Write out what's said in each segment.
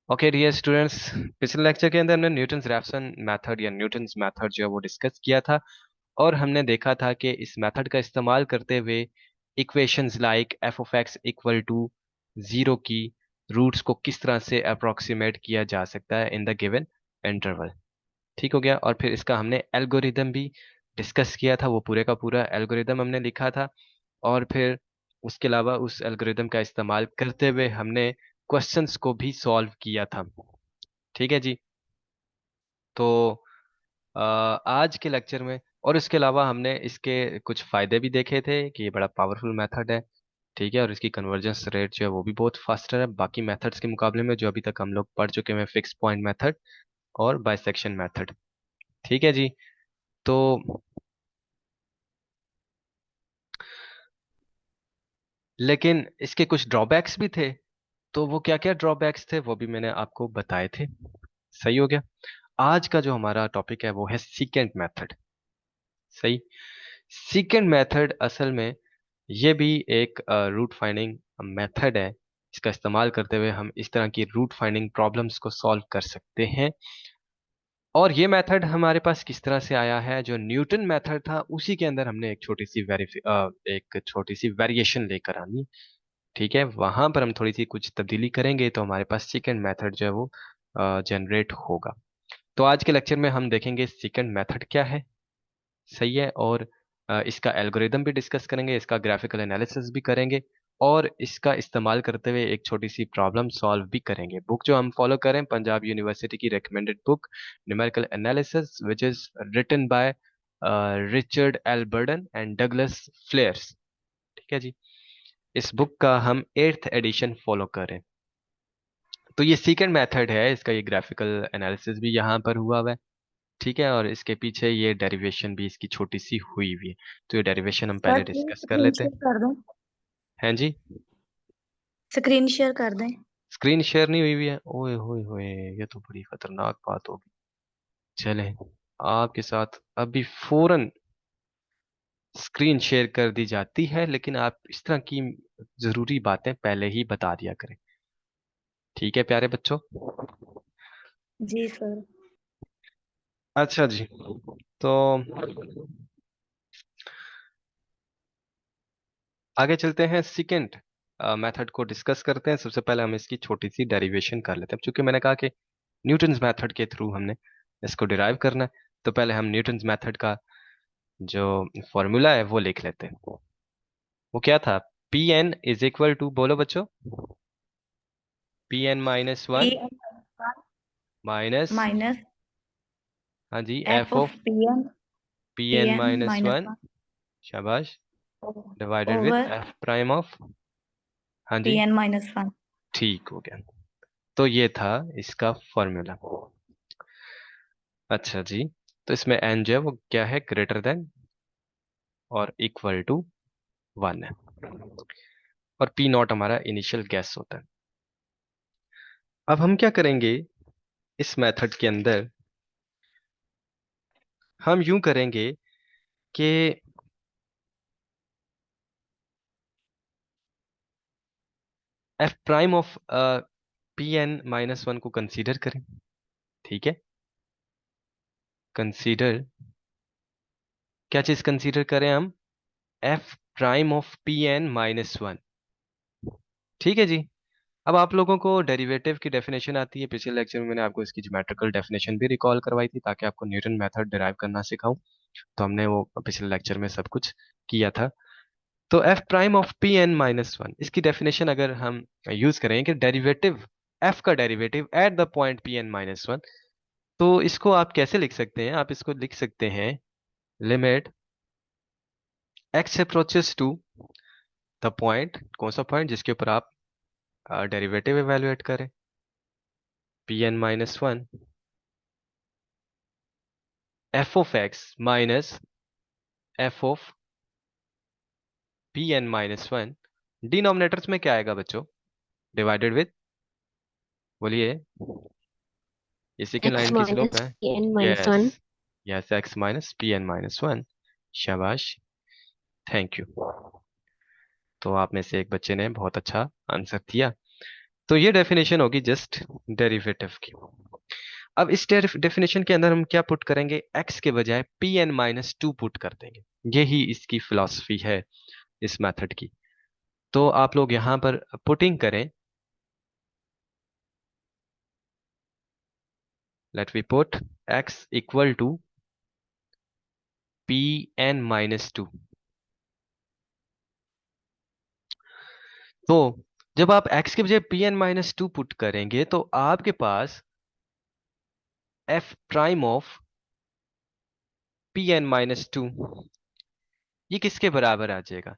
Okay dear students, पिछले lecture के अंदर हमने न्यूटन्स रैप्सन मेथड या न्यूटन्स मेथड जो है वो डिस्कस किया था। और हमने देखा था कि इस मेथड का इस्तेमाल करते हुए equations like F of X equal to zero की रूट्स को किस तरह से अप्रोक्सीमेट किया जा सकता है इन द गिवन इंटरवल। ठीक हो गया। और फिर इसका हमने एल्गोरिदम भी डिस्कस किया था, वो पूरे का पूरा एल्गोरिदम हमने लिखा था। और फिर उसके अलावा उस एल्गोरिदम का इस्तेमाल करते हुए हमने क्वेश्चंस को भी सॉल्व किया था। ठीक है जी। तो आज के लेक्चर में और इसके अलावा हमने इसके कुछ फायदे भी देखे थे कि ये बड़ा पावरफुल मेथड है। ठीक है। और इसकी कन्वर्जेंस रेट जो है वो भी बहुत फास्टर है बाकी मेथड्स के मुकाबले में जो अभी तक हम लोग पढ़ चुके हैं, फिक्स पॉइंट मेथड और बाइसेक्शन मेथड। ठीक है जी। तो लेकिन इसके कुछ ड्रॉबैक्स भी थे। तो वो क्या क्या ड्रॉबैक्स थे वो भी मैंने आपको बताए थे। सही हो गया। आज का जो हमारा टॉपिक है वो है सीकेंट मेथड। सही। सीकेंट मेथड असल में ये भी एक रूट फाइंडिंग मेथड है। इसका इस्तेमाल करते हुए हम इस तरह की रूट फाइंडिंग प्रॉब्लम्स को सॉल्व कर सकते हैं। और ये मेथड हमारे पास किस तरह से आया है, जो न्यूटन मेथड था उसी के अंदर हमने एक छोटी सी वेरिएशन लेकर आनी। ठीक है। वहां पर हम थोड़ी सी कुछ तब्दीली करेंगे तो हमारे पास सेकंड मेथड जो है वो जनरेट होगा। तो आज के लेक्चर में हम देखेंगे सेकंड मेथड क्या है। सही है। और इसका एल्गोरिदम भी डिस्कस करेंगे, इसका ग्राफिकल एनालिसिस भी करेंगे और इसका इस्तेमाल करते हुए एक छोटी सी प्रॉब्लम सॉल्व भी करेंगे। बुक जो हम फॉलो करें पंजाब यूनिवर्सिटी की recommended book numerical analysis which is written by Richard L Burden and Douglas Faires. ठीक है जी। इस बुक का हम 8th एडिशन फॉलो करें। तो ये सीकेंड मेथड है, इसका ये ग्राफिकल एनालिसिस भी यहाँ पर हुआ हुआ है। ठीक है। और इसके पीछे ये डेरिवेशन भी इसकी छोटी सी हुई हुई है। तो ये डेरिवेशन हम सर पहले प्लीज डिस्कस कर स्क्रीन लेते शेयर हैं। कर दें। हैं जी। स्क्रीन शेयर कर दें। स्क्रीन शेयर नहीं हुई हुई है? ओए होए होए, ये तो बड़ी खतरनाक बात होगी। चलें, आपके साथ अभी फौरन स्क्रीन शेयर कर दी जाती है, लेकिन आप इस तरह की जरूरी बातें पहले ही बता दिया करें। ठीक है प्यारे बच्चों। जी सर। अच्छा जी। तो आगे चलते हैं, सेकंड मेथड को डिस्कस करते हैं। सबसे पहले हम इसकी छोटी सी डेरिवेशन कर लेते हैं। क्योंकि मैंने कहा कि न्यूटन्स मेथड के थ्रू हमने इसको डिराइव करना है, तो पहले हम न्यूटन्स मेथड का जो फॉर्मूला है वो लिख लेते हैं। वो क्या था? P N is equal to, बोलो बच्चों, P N minus P one minus, minus हाँ जी, F F of of P N P P N N minus minus one, one शाबाश, divided with over F prime of, हाँ P जी, N minus one. ठीक हो गया। तो ये था इसका फॉर्मूला। अच्छा जी। तो इसमें एन जो है वो क्या है, ग्रेटर देन और इक्वल टू वन है। और पी नॉट हमारा इनिशियल गैस होता है। अब हम क्या करेंगे इस मेथड के अंदर, हम यूं करेंगे कि F prime of P N minus one को कंसीडर करें। ठीक है। कंसीडर, क्या चीज कंसीडर करें हम? F prime of P N minus one. ठीक है जी। अब आप लोगों को डेरिवेटिव की डेफिनेशन आती है। पिछले लेक्चर में मैंने आपको इसकी ज्योमेट्रिकल डेफिनेशन भी रिकॉल करवाई थी ताकि आपको न्यूटन मेथड डिराइव करना सिखाऊं। तो हमने वो पिछले लेक्चर में सब कुछ किया था। तो F prime of P N minus one, इसकी डेफिनेशन अगर हम यूज करें कि डेरिवेटिव, एफ का derivative at the point P N minus one, तो इसको आप कैसे लिख सकते हैं? आप इसको लिख सकते हैं limit X approaches to the point, कौन सा पॉइंट जिसके ऊपर आप डेरिवेटिव एवेलुएट करें, P N minus one, F of X minus F of P N minus one. Denominators में क्या आएगा बच्चों? डिवाइडेड विद, बोलिए, ये सेकेंड एक्स लाइन की स्लोप माइनस है। P N minus yes, one. Yes, X minus P N minus one. शाबाश, thank you. तो आप में से एक बच्चे ने बहुत अच्छा आंसर दिया। तो ये डेफिनेशन होगी जस्ट डेरिवेटिव की। अब इस डेफिनेशन के अंदर हम क्या पुट करेंगे, x के बजाय Pn-2 पुट कर देंगे। यही इसकी फिलॉसफी है इस मेथड की। तो आप लोग यहां पर पुटिंग करें, let we put x equal to Pn-2। तो जब आप x के बजाय Pn-2 पुट करेंगे तो आपके पास f प्राइम ऑफ Pn-2 ये किसके बराबर आ जाएगा।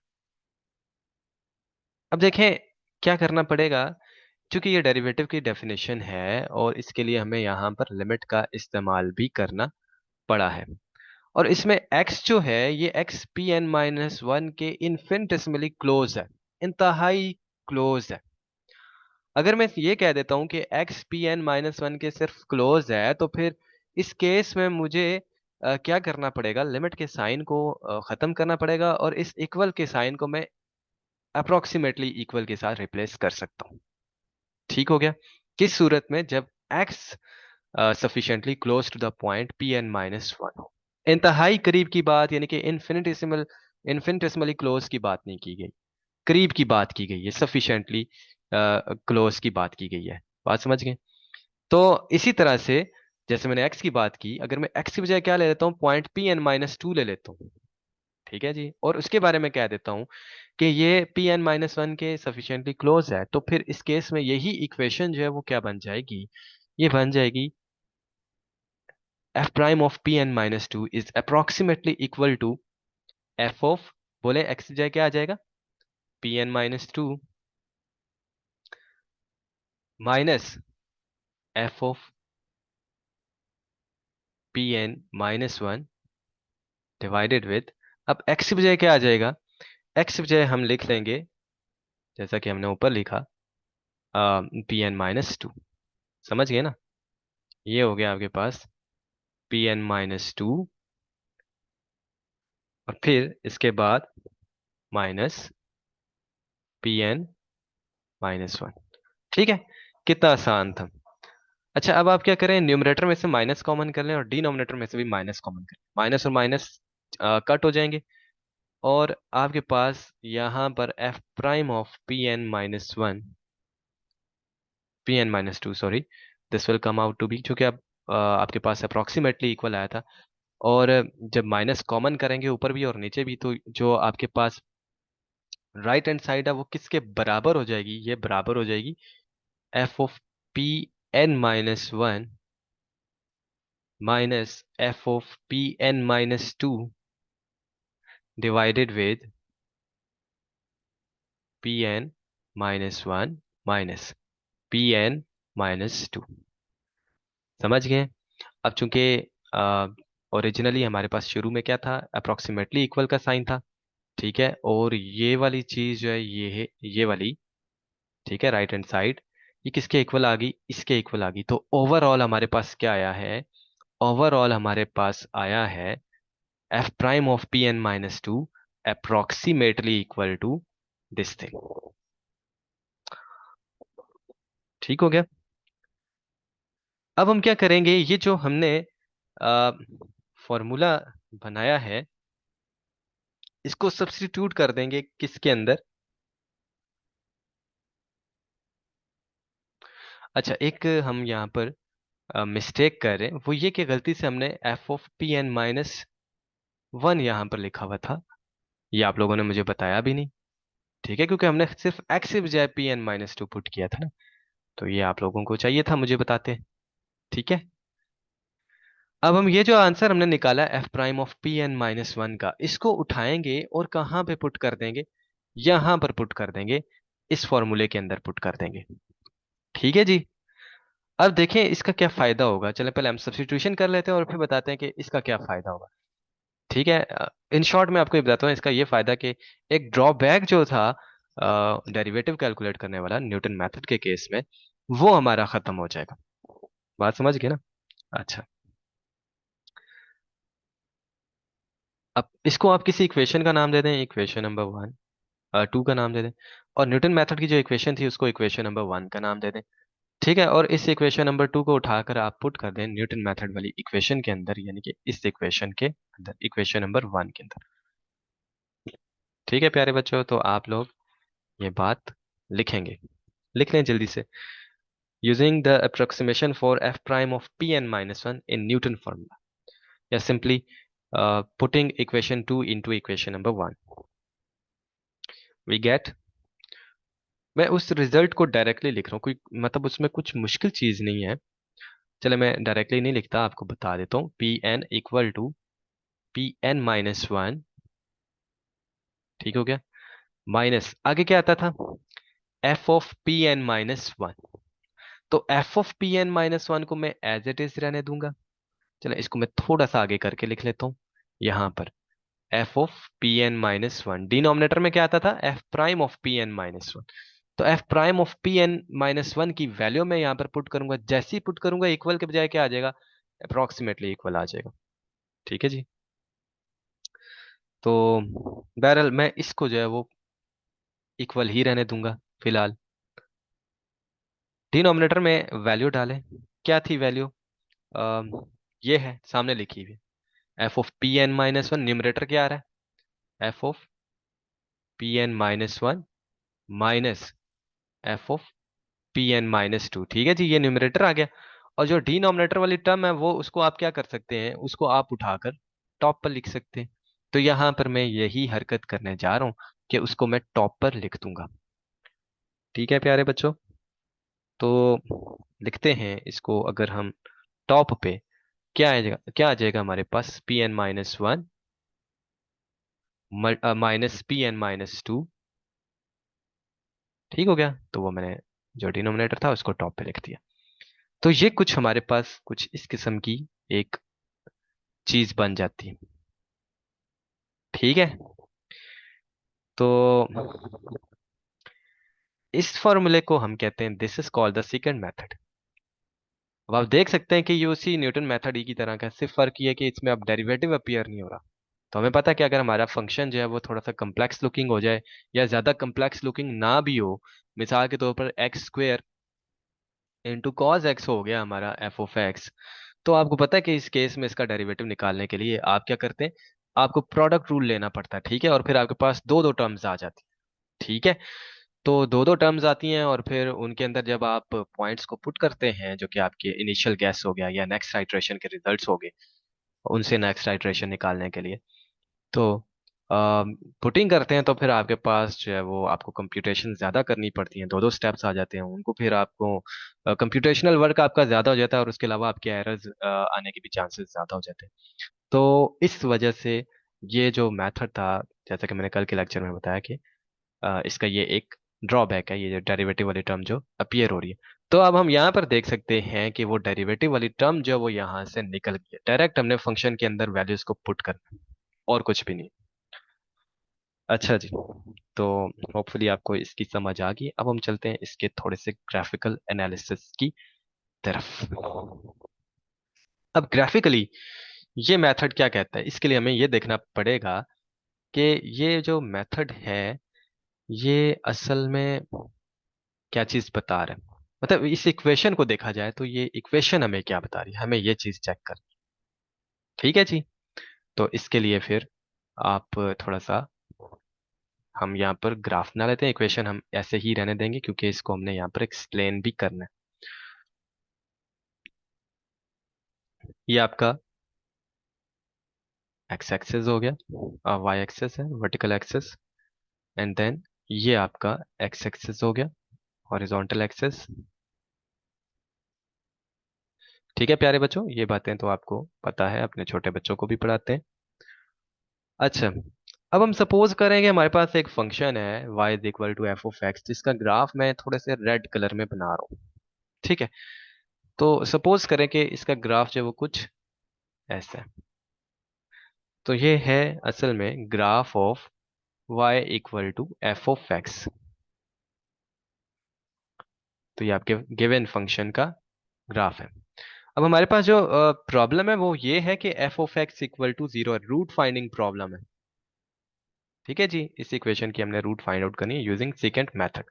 अब देखें क्या करना पड़ेगा, क्योंकि ये डेरिवेटिव की डेफिनेशन है और इसके लिए हमें यहाँ पर लिमिट का इस्तेमाल भी करना पड़ा है। और इसमें x जो है ये x Pn-1 के इन्फिनिटेसिमली क्लोज है, इंतहाई क्लोज है। अगर मैं ये कह देता हूं कि x Pn-1 के सिर्फ क्लोज है, तो फिर इस केस में मुझे क्या करना पड़ेगा, लिमिट के साइन को खत्म करना पड़ेगा और इस इक्वल के साइन को मैं अप्रोक्सीमेटली इक्वल के साथ रिप्लेस कर सकता हूँ। ठीक हो गया। किस सूरत में, जब x sufficiently close to the point Pn-1 हो। इंतहाई करीब की बात, यानी कि इन्फिनिटेसिमली क्लोज की बात नहीं की गई, करीब की बात की गई है, सफिशिएंटली क्लोज की बात की गई है। बात समझ गए। तो इसी तरह से जैसे मैंने x की बात की, अगर मैं x की बजाय क्या ले लेता हूँ, पॉइंट Pn-2 ले लेता हूँ। ठीक है जी, और उसके बारे में कह देता हूँ कि ये Pn-1 के सफिशिएंटली क्लोज है, तो फिर इस केस में यही इक्वेशन जो है वो क्या बन जाएगी, ये बन जाएगी f prime of Pn-2 is approximately equal to f of, बोले x की जगह क्या आ जाएगा, Pn-2 minus f of Pn-1 divided with, अब x की बजाय क्या आ जाएगा, x की बजाय हम लिख लेंगे जैसा कि हमने ऊपर लिखा Pn-2। समझ गए ना, ये हो गया आपके पास Pn-2 और फिर इसके बाद माइनस Pn-1। ठीक है, कितना आसान था। अच्छा, अब आप क्या करें, न्यूमरेटर में से माइनस कॉमन कर लें और डिनोमिनेटर में से भी माइनस कॉमन कर लें। माइनस और माइनस कट हो जाएंगे और आपके पास यहाँ पर f prime of Pn-2 sorry, this will come out to be, चूंकि अब आपके पास अप्रोक्सीमेटली इक्वल आया था। और जब माइनस कॉमन करेंगे ऊपर भी और नीचे भी, तो जो आपके पास राइट हैंड साइड है वो किसके बराबर हो जाएगी, ये बराबर हो जाएगी f of Pn-1 minus f of Pn-2 divided with Pn-1 minus Pn-2। समझ गए। अब चूंकि ओरिजिनली हमारे पास शुरू में क्या था, अप्रोक्सीमेटली इक्वल का साइन था। ठीक है, और ये वाली चीज जो है ये है, ये वाली, ठीक है, राइट हैंड साइड, ये किसके इक्वल आ गई, इसके इक्वल आ गई। तो ओवरऑल हमारे पास क्या आया है, ओवरऑल हमारे पास आया है f prime of Pn-2 approximately equal to this thing. ठीक हो गया। अब हम क्या करेंगे, ये जो हमने फॉर्मूला बनाया है, इसको सब्स्टिट्यूट कर देंगे किसके अंदर। अच्छा, एक हम यहाँ पर मिस्टेक कर रहे हैं, वो ये कि गलती से हमने f ऑफ Pn-1 यहाँ पर लिखा हुआ था। ये आप लोगों ने मुझे बताया भी नहीं। ठीक है, क्योंकि हमने सिर्फ x के बजाय Pn-2 पुट किया था ना, तो ये आप लोगों को चाहिए था मुझे बताते। ठीक है, अब हम ये जो आंसर हमने निकाला f प्राइम ऑफ Pn-1 का, इसको उठाएंगे और कहाँ पे पुट कर देंगे, यहां पर पुट कर देंगे, इस फॉर्मूले के अंदर पुट कर देंगे। ठीक है जी। अब देखें इसका क्या फायदा होगा, चलें पहले हम सब्स्टिट्यूशन कर लेते हैं और फिर बताते हैं कि इसका क्या फायदा होगा। ठीक है, इन शॉर्ट मैं आपको ये बताता हूँ इसका ये फायदा कि एक ड्रॉबैक जो था डेरिवेटिव कैलकुलेट करने वाला न्यूटन मेथड के केस में, वो हमारा खत्म हो जाएगा। बात समझ गए ना। अच्छा, अब इसको आप किसी इक्वेशन का नाम दे दें, इक्वेशन नंबर 1, 2 का नाम दे दें, और न्यूटन मेथड की जो इक्वेशन थी उसको इक्वेशन नंबर 1 का नाम दे दें। ठीक है, और इस इक्वेशन नंबर 2 को उठाकर आप पुट कर दें न्यूटन मेथड वाली इक्वेशन के अंदर, यानी कि इस इक्वेशन के अंदर, इक्वेशन नंबर 1 के अंदर। ठीक है प्यारे बच्चों, तो आप लोग ये बात लिखेंगे, लिख लें जल्दी से। Using the approximation for F prime of P N minus one in Newton formula, या simply putting equation 2 into equation number 1, we get. मैं उस रिजल्ट को डायरेक्टली लिख रहा हूँ, कोई मतलब उसमें कुछ मुश्किल चीज नहीं है। चले मैं डायरेक्टली नहीं लिखता, आपको बता देता हूँ। P N equal to P N minus one, ठीक हो गया, माइनस आगे क्या आता था, F of P N minus one. तो F of P N minus one को मैं एज इट इज रहने दूंगा। चलो इसको मैं थोड़ा सा आगे करके लिख लेता हूँ। यहां पर F of P N minus one, denominator में क्या आता था, F prime of P N minus one. तो F prime of P N minus one की वैल्यू मैं यहाँ पर पुट करूंगा, जैसे ही पुट करूंगा इक्वल के बजाय क्या आ जाएगा, अप्रोक्सीमेटली इक्वल आ जाएगा। ठीक है जी। तो बहरहाल मैं इसको जो है वो इक्वल ही रहने दूंगा फिलहाल। डिनोमिनेटर में वैल्यू डालें, क्या थी वैल्यू, ये है सामने लिखी हुई, F of P N minus one. Numerator क्या आ रहा है, F of P N minus one minus F of P N minus two. ठीक है जी, ये न्यूमरेटर आ गया। और जो डिनोमिनेटर वाली टर्म है वो, उसको आप क्या कर सकते हैं, उसको आप उठाकर टॉप पर लिख सकते हैं। तो यहां पर मैं यही हरकत करने जा रहा हूं कि उसको मैं टॉप पर लिख दूंगा। ठीक है प्यारे बच्चों, तो लिखते हैं इसको। अगर हम टॉप पे, क्या आएगा, क्या आ जाएगा हमारे पास, P N minus one minus P N minus two. ठीक हो गया, तो वो मैंने जो डिनोमिनेटर था उसको टॉप पे लिख दिया। तो ये कुछ हमारे पास कुछ इस किस्म की एक चीज बन जाती है। ठीक है, तो इस फॉर्मूले को हम कहते हैं, this is called the second method. अब आप देख सकते हैं कि ये उसी न्यूटन मेथड ही की तरह का है, सिर्फ फर्क ये है कि इसमें अब डेरिवेटिव अपीयर नहीं हो रहा। तो हमें पता है कि अगर हमारा फंक्शन जो है वो थोड़ा सा कम्प्लेक्स लुकिंग हो जाए, या ज्यादा कम्प्लेक्स लुकिंग ना भी हो, मिसाल के तौर पर x square into cos x हो गया हमारा एफ ऑफ एक्स, तो आपको पता है कि इस केस में इसका डेरिवेटिव निकालने के लिए आप क्या करते हैं, आपको प्रोडक्ट रूल लेना पड़ता है। ठीक है, और फिर आपके पास दो दो टर्म्स आ जाती है। ठीक है, तो दो दो टर्म्स आती हैं, और फिर उनके अंदर जब आप पॉइंट्स को पुट करते हैं, जो कि आपके इनिशियल गैस हो गया या नेक्स्ट आइट्रेशन के रिजल्ट्स हो गए, उनसे नेक्स्ट आइट्रेशन निकालने के लिए, तो पुटिंग करते हैं, तो फिर आपके पास जो है वो आपको कंप्यूटेशन ज़्यादा करनी पड़ती हैं, दो दो स्टेप्स आ जाते हैं उनको, फिर आपको कंप्यूटेशनल वर्क आपका ज़्यादा हो जाता है, और उसके अलावा आपके एरर्स आने के भी चांसेस ज़्यादा हो जाते हैं। तो इस वजह से ये जो मेथड था, जैसा कि मैंने कल के लेक्चर में बताया कि इसका ये एक ड्रॉबैक है, ये जो डेरिवेटिव वाली टर्म जो अपीयर हो रही है। तो अब हम यहाँ पर देख सकते हैं कि वो डेरिवेटिव वाली टर्म जो वो यहाँ से निकल गई है, डायरेक्ट हमने फंक्शन के अंदर वैल्यूज को पुट करना है, और कुछ भी नहीं। अच्छा जी, तो होपफुली आपको इसकी समझ आ गई। अब हम चलते हैं इसके थोड़े से ग्राफिकल एनालिसिस की तरफ। अब ग्राफिकली ये मेथड क्या कहता है, इसके लिए हमें ये देखना पड़ेगा कि ये जो मेथड है ये असल में क्या चीज बता रहा है। मतलब इस इक्वेशन को देखा जाए तो ये इक्वेशन हमें क्या बता रही है, हमें ये चीज चेक कर। ठीक है जी, तो इसके लिए फिर आप थोड़ा सा, हम यहाँ पर ग्राफ ना लेते हैं, इक्वेशन हम ऐसे ही रहने देंगे क्योंकि इसको हमने यहाँ पर एक्सप्लेन भी करना है। ये आपका एक्स एक्सेस हो गया, वाई एक्सेस है, वर्टिकल एक्सेस, एंड देन ये आपका एक्स एक्सेस हो गया, हॉरिजॉन्टल एक्सेस। ठीक है प्यारे बच्चों, ये बातें तो आपको पता है, अपने छोटे बच्चों को भी पढ़ाते हैं। अच्छा, अब हम सपोज करेंगे हमारे पास एक फंक्शन है y is equal to F of X, जिसका ग्राफ मैं थोड़े से रेड कलर में बना रहा हूँ। ठीक है, तो सपोज करें कि इसका ग्राफ जो है वो कुछ ऐसा है। तो ये है असल में graph of y equal to F of X. तो ये आपके गिवन फंक्शन का ग्राफ है। अब हमारे पास जो प्रॉब्लम है वो ये है कि F of X equal to zero, root finding problem है। ठीक है जी, इस इक्वेशन की हमने रूट फाइंड आउट करनी है यूजिंग सेकेंड मेथड।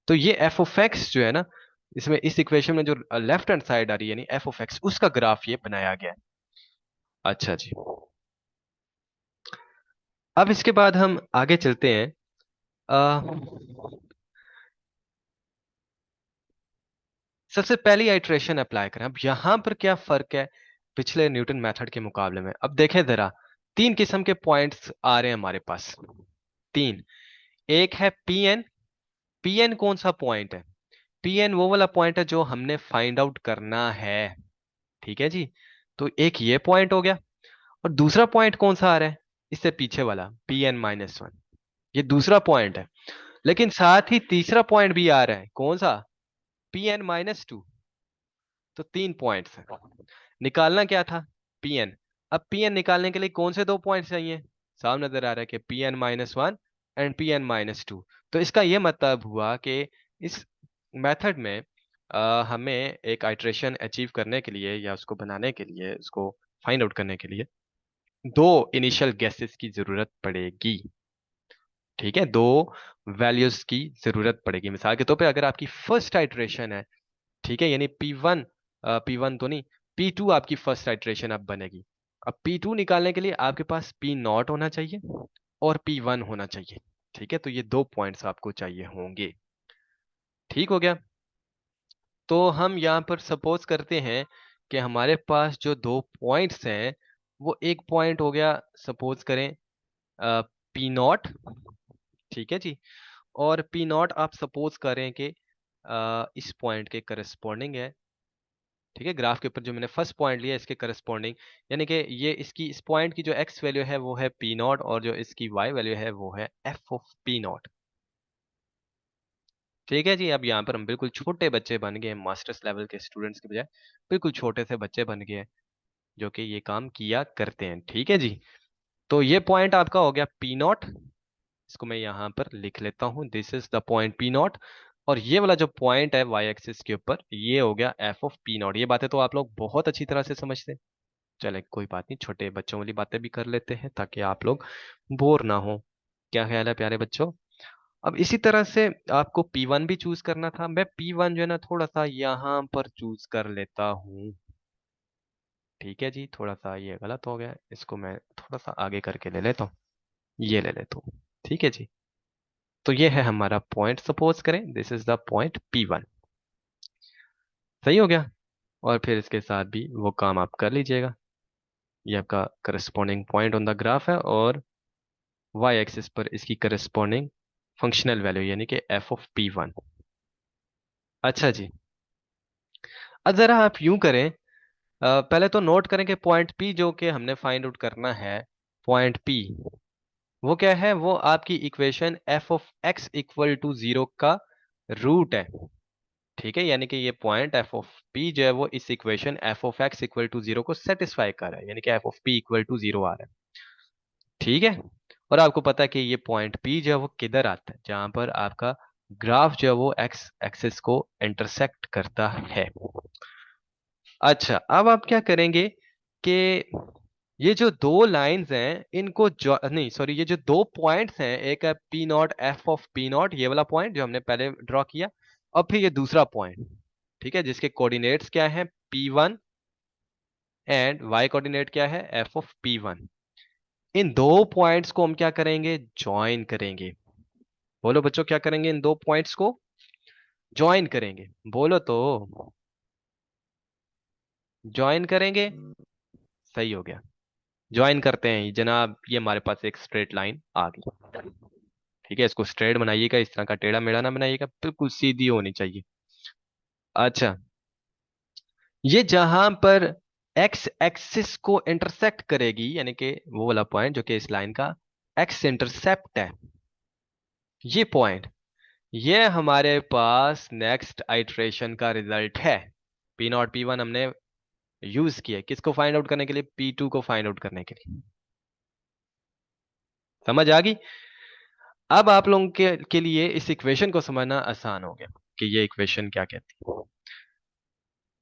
तो ये एफ ऑफ एक्स जो है ना, इसमें इस इक्वेशन में जो लेफ्ट हैंड साइड आ रही है यानी एफ ऑफ एक्स, उसका ग्राफ ये बनाया गया है। अच्छा जी, अब इसके बाद हम आगे चलते हैं। सबसे पहली आइट्रेशन अप्लाई करें। अब यहां पर क्या फर्क है पिछले न्यूटन मेथड के मुकाबले में? अब देखें जरा, तीन किस्म के पॉइंट्स आ रहे हैं हमारे पास, तीन। एक है पी एन। पी एन कौन सा पॉइंट है? पी एन वो वाला पॉइंट है जो हमने फाइंड आउट करना है। ठीक है जी, तो एक ये पॉइंट हो गया। और दूसरा पॉइंट कौन सा आ रहा है इससे पीछे वाला, पी एन माइनस वन, ये दूसरा पॉइंट है। लेकिन साथ ही तीसरा पॉइंट भी आ रहा है, कौन सा? P N minus two. तो तीन पॉइंट्स हैं। निकालना क्या था? P N. अब पी एन निकालने के लिए कौन से दो पॉइंट्स चाहिए? साफ नजर आ रहा है कि P N minus one and P N minus two. तो इसका यह मतलब हुआ कि इस मेथड में हमें एक आइट्रेशन अचीव करने के लिए या उसको बनाने के लिए, उसको फाइंड आउट करने के लिए दो इनिशियल गैसेस की जरूरत पड़ेगी। ठीक है, दो वैल्यूज की जरूरत पड़ेगी। मिसाल के तौर पे अगर आपकी फर्स्ट आइट्रेशन है, ठीक है, यानी P1, P1 तो नहीं, P2 आपकी फर्स्ट आइट्रेशन अब बनेगी। अब P2 निकालने के लिए आपके पास P नॉट होना चाहिए और P1 होना चाहिए। ठीक है, तो ये दो पॉइंट्स आपको चाहिए होंगे। ठीक हो गया। तो हम यहाँ पर सपोज करते हैं कि हमारे पास जो दो पॉइंट्स हैं, वो एक पॉइंट हो गया, सपोज करें P नॉट। ठीक है जी, और P नॉट आप सपोज करें कि इस पॉइंट के करस्पॉन्डिंग है। ठीक है, ग्राफ के ऊपर जो मैंने फर्स्ट पॉइंट लिया इसके करस्पॉन्डिंग, यानी कि ये इसकी, इस पॉइंट की जो एक्स वैल्यू है वो है पी नॉट और जो इसकी वाई वैल्यू है वो है एफ ऑफ पी नॉट। ठीक है जी, अब यहाँ पर हम बिल्कुल छोटे बच्चे बन गए, मास्टर्स लेवल के स्टूडेंट्स के बजाय बिल्कुल छोटे से बच्चे बन गए जो कि ये काम किया करते हैं। ठीक है जी, तो ये पॉइंट आपका हो गया पी नॉट। इसको मैं यहाँ पर लिख लेता हूँ, this is the point P not. और ये वाला जो पॉइंट है वाई एक्सिस के ऊपर, ये हो गया एफ ऑफ पी नॉट। ये बातें तो आप लोग बहुत अच्छी तरह से समझते हैं। चले कोई बात नहीं, छोटे बच्चों वाली बातें भी कर लेते हैं ताकि आप लोग बोर ना हो। क्या ख्याल है प्यारे बच्चों? अब इसी तरह से आपको P1 भी चूज करना था। मैं P1 जो है ना थोड़ा सा यहाँ पर चूज कर लेता हूँ। ठीक है जी, थोड़ा सा ये गलत हो गया, इसको मैं थोड़ा सा आगे करके ले लेता हूँ, ये ले लेता हूँ। ठीक है जी, तो ये है हमारा पॉइंट, सपोज करें this is the point P1। सही हो गया। और फिर इसके साथ भी वो काम आप कर लीजिएगा। ये आपका corresponding point on the graph है और वाई एक्सिस पर इसकी करस्पॉन्डिंग फंक्शनल वैल्यू यानी कि एफ ऑफ P1। अच्छा जी, अब जरा आप यूं करें, पहले तो नोट करें कि पॉइंट P जो कि हमने फाइंड आउट करना है, पॉइंट P वो क्या है? वो आपकी equation F of X equal to zero का रूट है। ठीक है, यानी कि ये पॉइंट एफ ऑफ P जो है वो इस equation F of X equal to zero को सेटिस्फाई कर रहा है, यानी कि F of P equal to zero आ रहा है। ठीक है, और आपको पता है कि ये पॉइंट P जो है वो किधर आता है? जहां पर आपका ग्राफ जो है वो एक्स एक्सिस को इंटरसेक्ट करता है। अच्छा, अब आप क्या करेंगे कि ये जो दो लाइंस हैं इनको जो नहीं सॉरी, ये जो दो पॉइंट्स हैं, एक है P not F of P not, ये वाला पॉइंट जो हमने पहले ड्रॉ किया, और फिर ये दूसरा पॉइंट, ठीक है, जिसके कोऑर्डिनेट्स क्या है? P1 एंड वाई कोऑर्डिनेट क्या है? F of P1। इन दो पॉइंट्स को हम क्या करेंगे? ज्वाइन करेंगे। बोलो बच्चों, क्या करेंगे? इन दो पॉइंट्स को ज्वाइन करेंगे। बोलो तो, ज्वाइन करेंगे। सही हो गया, ज्वाइन करते हैं जनाब। ये हमारे पास एक स्ट्रेट लाइन आ गई। ठीक है, इसको स्ट्रेट बनाइएगा, इस तरह का टेढ़ा मेढ़ा ना बनाइएगा, बिल्कुल सीधी होनी चाहिए। अच्छा, ये जहां पर एक्स एक्सिस को इंटरसेक्ट करेगी, यानी कि वो वाला पॉइंट जो कि इस लाइन का एक्स इंटरसेप्ट है, ये पॉइंट, ये हमारे पास नेक्स्ट आइट्रेशन का रिजल्ट है। पी नॉट पी वन हमने यूज किया किसको फाइंड आउट करने के लिए? P2 को फाइंड आउट करने के लिए। समझ आ गई? अब आप लोगों के लिए इस इक्वेशन को समझना आसान हो गया कि ये इक्वेशन क्या कहती है।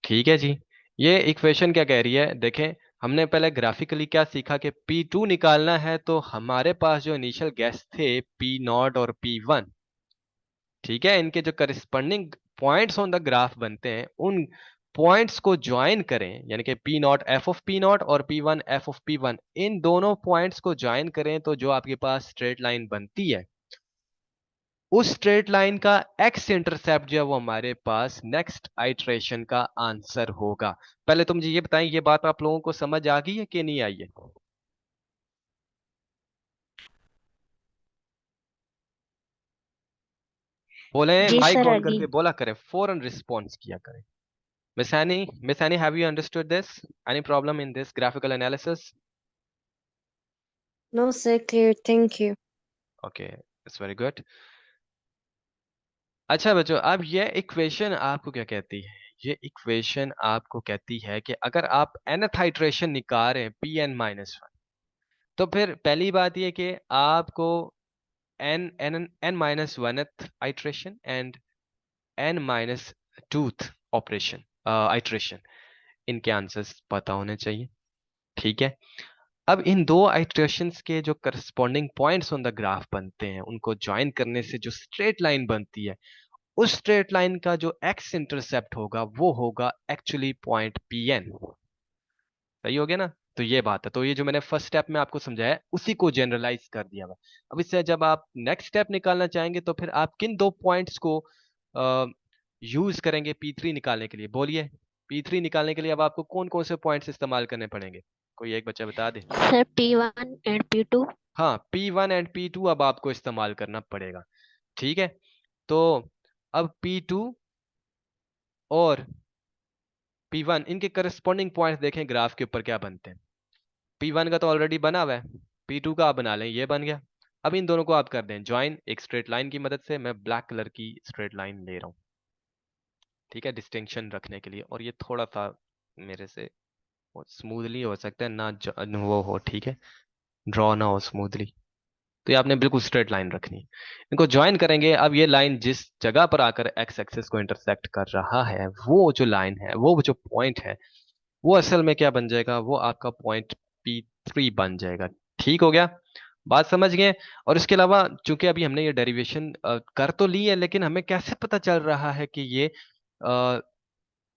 ठीक है जी, ये इक्वेशन क्या कह रही है? देखें, हमने पहले ग्राफिकली क्या सीखा कि P2 निकालना है तो हमारे पास जो इनिशियल गैस थे P0 और P1, ठीक है, इनके जो corresponding points on the graph बनते हैं उन पॉइंट्स को ज्वाइन करें, यानी कि P0 एफ ऑफ P0 और P1 एफ ऑफ P1, इन दोनों पॉइंट्स को ज्वाइन करें तो जो आपके पास स्ट्रेट लाइन बनती है, उस स्ट्रेट लाइन का एक्स इंटरसेप्ट जो है वो हमारे पास नेक्स्ट आइट्रेशन का आंसर होगा। पहले तो मुझे ये बताएं, ये बात आप लोगों को समझ आ गई है कि नहीं आई है? बोले, जी माइक सर, ऑन अभी। करके बोला करें, फौरन रिस्पॉन्स किया करें। Miss Annie, have you understood this? Any problem in this graphical analysis? No, sir, clear. Thank you. Okay, it's very good. अच्छा बच्चों, अब ये इक्वेशन आपको क्या कहती है? ये इक्वेशन आपको कहती है कि अगर आप nth आइट्रेशन निकाल रहे हैं Pn-1, तो फिर पहली बात ये कि आपको n-1th iteration and n-2th operation iteration, इनके आंसर्स पता होने चाहिए। ठीक है, अब इन दो आइट्रेशंस के जो corresponding points on the graph बनते हैं उनको ज्वाइन करने से जो स्ट्रेट लाइन बनती है, उस स्ट्रेट लाइन का जो एक्स इंटरसेप्ट होगा वो होगा एक्चुअली पॉइंट Pn। सही हो गया ना? तो ये बात है, तो ये जो मैंने फर्स्ट स्टेप में आपको समझाया उसी को जनरलाइज कर दिया हुआ। अब इससे जब आप नेक्स्ट स्टेप निकालना चाहेंगे तो फिर आप किन दो पॉइंट्स को यूज करेंगे P3 निकालने के लिए? बोलिए, P3 निकालने के लिए अब आपको कौन कौन से पॉइंट्स इस्तेमाल करने पड़ेंगे? कोई एक बच्चा बता दे। Sir, P1 and P2. हाँ, P1 एंड P2 अब आपको इस्तेमाल करना पड़ेगा। ठीक है, तो अब P2 और P1 इनके करस्पॉन्डिंग पॉइंट्स देखें ग्राफ के ऊपर क्या बनते हैं। P1 का तो ऑलरेडी बना हुआ है, P2 का आप बना लें, ये बन गया। अब इन दोनों को आप कर दें ज्वाइन एक स्ट्रेट लाइन की मदद से। मैं ब्लैक कलर की स्ट्रेट लाइन ले रहा हूँ, ठीक है, डिस्टिंक्शन रखने के लिए। और ये थोड़ा सा मेरे से स्मूथली हो सकता है ना, वो हो, ठीक है, ड्रॉ ना हो स्मूथली। तो ये आपने बिल्कुल स्ट्रेट लाइन रखनी है। इनको ज्वाइन करेंगे। अब ये लाइन जिस जगह पर आकर एक्स एक्सिस को इंटरसेक्ट कर रहा है, वो जो लाइन है, वो जो पॉइंट है, वो असल में क्या बन जाएगा? वो आपका पॉइंट P3 बन जाएगा। ठीक हो गया? बात समझ गए? और इसके अलावा चूंकि अभी हमने ये डेरिवेशन कर तो ली है, लेकिन हमें कैसे पता चल रहा है कि ये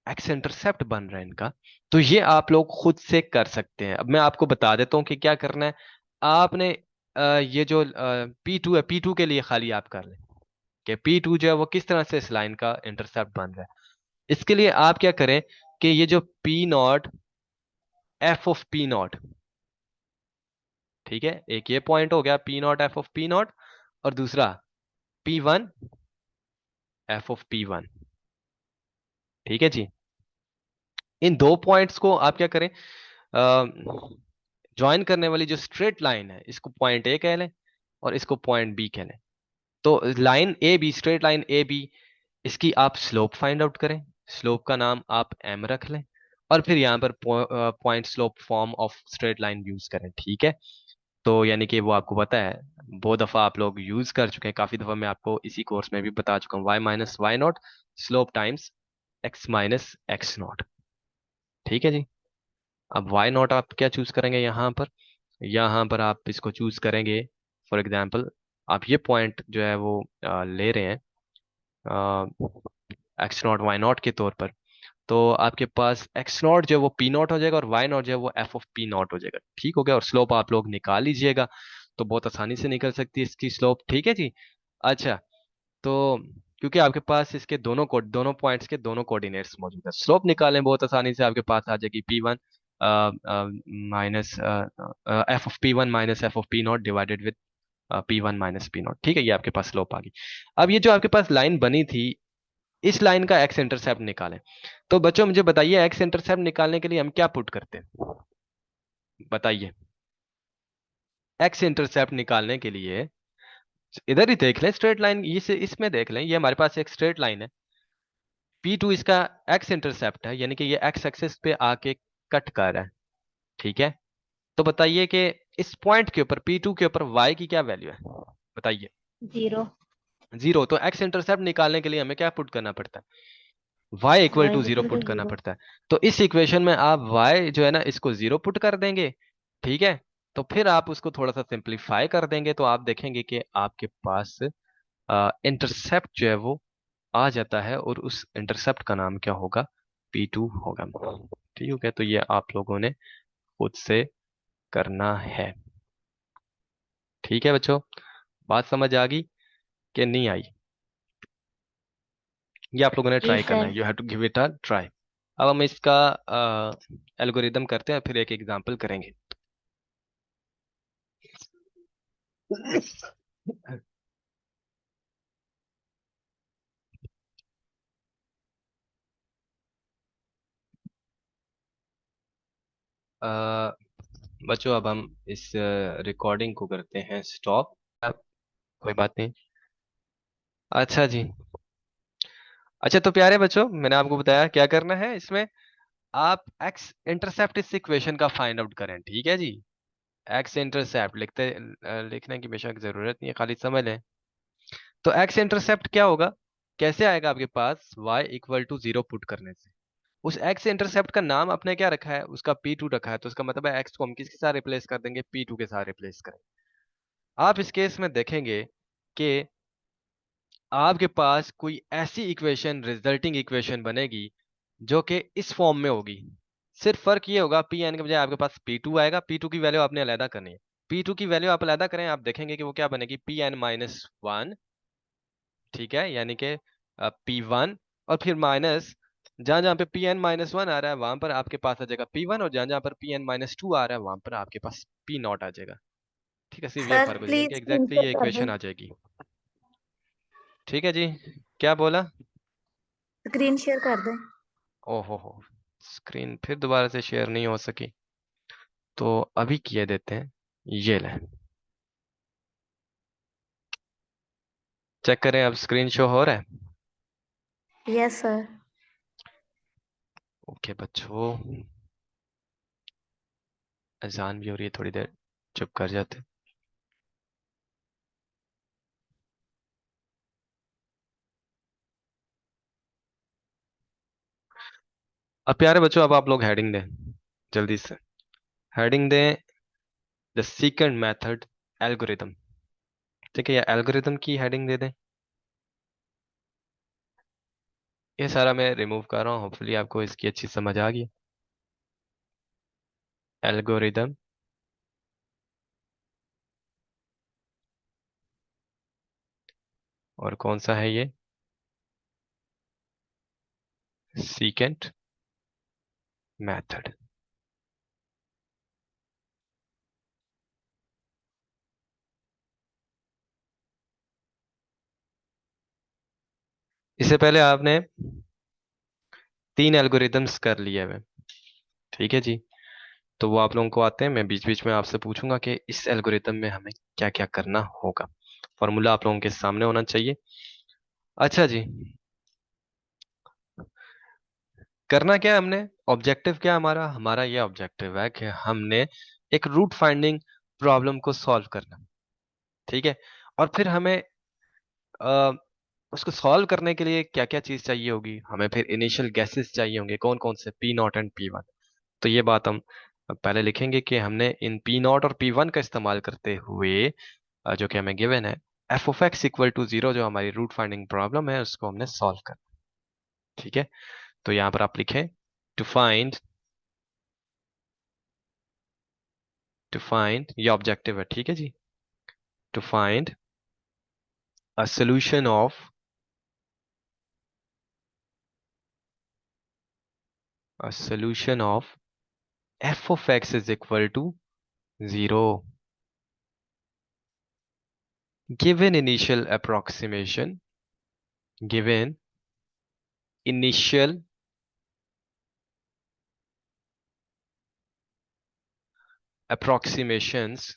एक्स इंटरसेप्ट बन रहा है इनका? तो ये आप लोग खुद से कर सकते हैं। अब मैं आपको बता देता हूँ कि क्या करना है। आपने ये जो P2 है, P2 के लिए खाली आप कर लें कि P2 जो है वो किस तरह से इस लाइन का इंटरसेप्ट बन रहा है। इसके लिए आप क्या करें कि ये जो P0 एफ ऑफ P0, ठीक है, एक ये पॉइंट हो गया P0 एफ ऑफ P0, और दूसरा P1 एफ ऑफ P1। ठीक है जी, इन दो पॉइंट्स को आप क्या करें, ज्वाइन करने वाली जो स्ट्रेट लाइन है, इसको पॉइंट ए कह लें और इसको पॉइंट बी कह लें। तो line A B, straight line A B, इसकी आप स्लोप फाइंड आउट करें। स्लोप का नाम आप एम रख लें और फिर यहाँ पर point slope form of straight line use करें। ठीक है, तो यानी कि वो आपको पता है, बहुत दफ़ा आप लोग यूज कर चुके हैं, काफ़ी दफ़ा मैं आपको इसी कोर्स में भी बता चुका हूँ, Y minus Y naught slope times X minus X naught. ठीक है जी, अब वाई नॉट आप क्या चूज करेंगे यहाँ पर? यहाँ पर आप इसको चूज करेंगे, फॉर एग्जाम्पल आप ये पॉइंट जो है वो ले रहे हैं एक्स नॉट वाई नॉट के तौर पर। तो आपके पास एक्स नॉट जो है वो पी नॉट हो जाएगा और वाई नॉट जो है वो एफ ऑफ पी नॉट हो जाएगा। ठीक हो गया? और स्लोप आप लोग निकाल लीजिएगा, तो बहुत आसानी से निकल सकती है इसकी स्लोप। ठीक है जी। अच्छा, तो क्योंकि आपके पास इसके दोनों पॉइंट्स के दोनों कोऑर्डिनेट्स मौजूद है, स्लोप निकालें बहुत आसानी से। आपके पास आ जाएगी P1 minus F of P1 minus F of P0 divided with P1 minus P0। ठीक है, ये आपके पास स्लोप आ गई। अब ये जो आपके पास लाइन बनी थी, इस लाइन का एक्स इंटरसेप्ट निकालें। तो बच्चों मुझे बताइए, एक्स इंटरसेप्ट निकालने के लिए हम क्या पुट करते हैं? बताइए, एक्स इंटरसेप्ट निकालने के लिए इधर ही देख लें, स्ट्रेट लाइन इसमें देख लें, ये हमारे पास एक स्ट्रेट लाइन है। P2 इसका एक्स इंटरसेप्ट है, यानी कि ये एक्स एक्सिस पे आके कट कर रहा है। ठीक है, तो बताइए कि इस पॉइंट के ऊपर P2 के ऊपर y की क्या वैल्यू है? बताइए। 0। 0। तो एक्स इंटरसेप्ट निकालने के लिए हमें क्या पुट करना पड़ता है? y equal y to zero equal to put करना 0. पड़ता है। तो इस इक्वेशन में आप y जो है ना इसको जीरो पुट कर देंगे, ठीक है। तो फिर आप उसको थोड़ा सा सिंप्लीफाई कर देंगे तो आप देखेंगे कि आपके पास इंटरसेप्ट जो है वो आ जाता है, और उस इंटरसेप्ट का नाम क्या होगा, P2 होगा। ठीक है, तो ये आप लोगों ने खुद से करना है। ठीक है बच्चों, बात समझ आ गई कि नहीं आई? ये आप लोगों ने जी ट्राई करना सर. है, you have to give it a try. अब हम इसका एल्गोरिदम करते हैं, फिर एक एग्जांपल करेंगे। अ, बच्चों अब हम इस रिकॉर्डिंग को करते हैं स्टॉप। कोई बात नहीं। अच्छा जी। अच्छा तो प्यारे बच्चों, मैंने आपको बताया क्या करना है इसमें। आप एक्स इंटरसेप्ट इस इक्वेशन का फाइंड आउट करें, ठीक है जी। एक्स इंटरसेप्ट लिखने की बेशक जरूरत नहीं है, खाली समझ लें। तो एक्स इंटरसेप्ट क्या होगा, कैसे आएगा आपके पास, y equal to zero put करने से। उस एक्स इंटरसेप्ट का नाम आपने क्या रखा है, उसका P2 रखा है, तो उसका मतलब है एक्स को हम किसके साथ रिप्लेस कर देंगे, P2 के साथ रिप्लेस करेंगे। आप इस केस में देखेंगे कि आपके पास कोई ऐसी इक्वेशन, रिजल्टिंग इक्वेशन बनेगी जो कि इस फॉर्म में होगी। सिर्फ फर्क ये होगा, पी एन के बजाय आपके पास P2 आएगा। P2 की वैल्यू आपने अलग करनी है। P2 की वैल्यू आप अलग करें, आप देखेंगे कि वो क्या बनेगी, Pn-1, ठीक है, यानी कि P1, और फिर माइनस, जहां जहां पे Pn-1 आ रहा है वहां पर आपके पास आ जाएगा P1, और जहां जहां पर Pn-2 आ रहा है वहां पर आपके पास P0 आ जाएगा। ठीक है, सिर्फ ये सर फर्क हो जाएगा कि प्लीज एग्जैक्टली स्क्रीनशॉट ये कर इक्वेशन दें. आ जाएगी। ठीक है जी। क्या बोला? स्क्रीन शेयर कर दें. ओहो, स्क्रीन फिर दोबारा से शेयर नहीं हो सकी, तो अभी किए देते हैं। ये ले, चेक करें अब स्क्रीन शो हो रहा है। Yes sir. ओके बच्चों, अजान भी हो रही है, थोड़ी देर चुप कर जाते हैं। अब प्यारे बच्चों, अब आप लोग हेडिंग दें जल्दी से। हेडिंग दें द सेकंड मेथड एल्गोरिथम। ठीक है, या एल्गोरिथम की हेडिंग दे दें। ये सारा मैं रिमूव कर रहा हूँ, होपफुली आपको इसकी अच्छी समझ आ गई। एल्गोरिथम, और कौन सा है ये, सेकंड मेथड। इससे पहले आपने 3 एल्गोरिथम्स कर लिए हुए, ठीक है जी। तो वो आप लोगों को आते हैं, मैं बीच बीच में आपसे पूछूंगा कि इस एल्गोरिथम में हमें क्या क्या करना होगा। फॉर्मूला आप लोगों के सामने होना चाहिए। अच्छा जी, करना क्या है हमने, ऑब्जेक्टिव क्या है हमारा, हमारा ये ऑब्जेक्टिव है कि हमने एक रूट फाइंडिंग प्रॉब्लम को सॉल्व करना, ठीक है। और फिर हमें अ, उसको सॉल्व करने के लिए क्या क्या चीज चाहिए होगी, हमें फिर इनिशियल गैसेस चाहिए होंगे, कौन कौन से, P0 एंड P1। तो ये बात हम पहले लिखेंगे कि हमने इन P0 और P1 का इस्तेमाल करते हुए जो कि हमें गिवन है, F of X equal to zero, जो हमारी रूट फाइंडिंग प्रॉब्लम है, उसको हमने सॉल्व करना। ठीक है, तो यहाँ पर आप लिखें टू फाइंड, ये ऑब्जेक्टिव है, ठीक है जी। To find a solution of, a solution of f of x is equal to 0 given initial approximation, given initial approximations,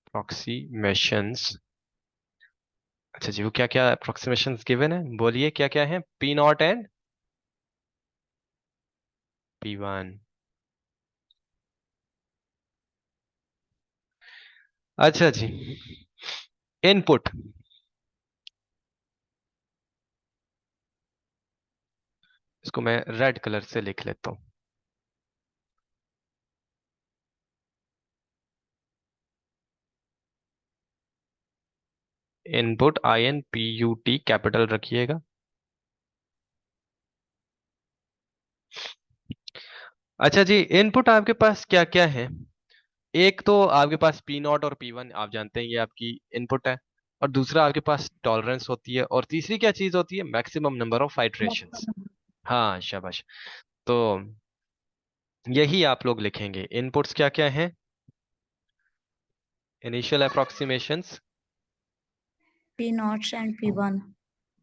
approximations। अच्छा जी, वो क्या क्या approximations given है, बोलिए क्या क्या है, P0 एंड P1। अच्छा जी, इनपुट, उसको मैं रेड कलर से लिख लेता हूं। इनपुट INPUT कैपिटल रखिएगा। अच्छा जी, इनपुट आपके पास क्या क्या है? एक तो आपके पास P0 और P1, आप जानते हैं ये आपकी इनपुट है। और दूसरा आपके पास टॉलरेंस होती है, और तीसरी क्या चीज होती है? Maximum number of iterations. maximum। हाँ शाबाश। तो यही आप लोग लिखेंगे। इनपुट्स क्या क्या हैं? Initial approximations. P naught and P1।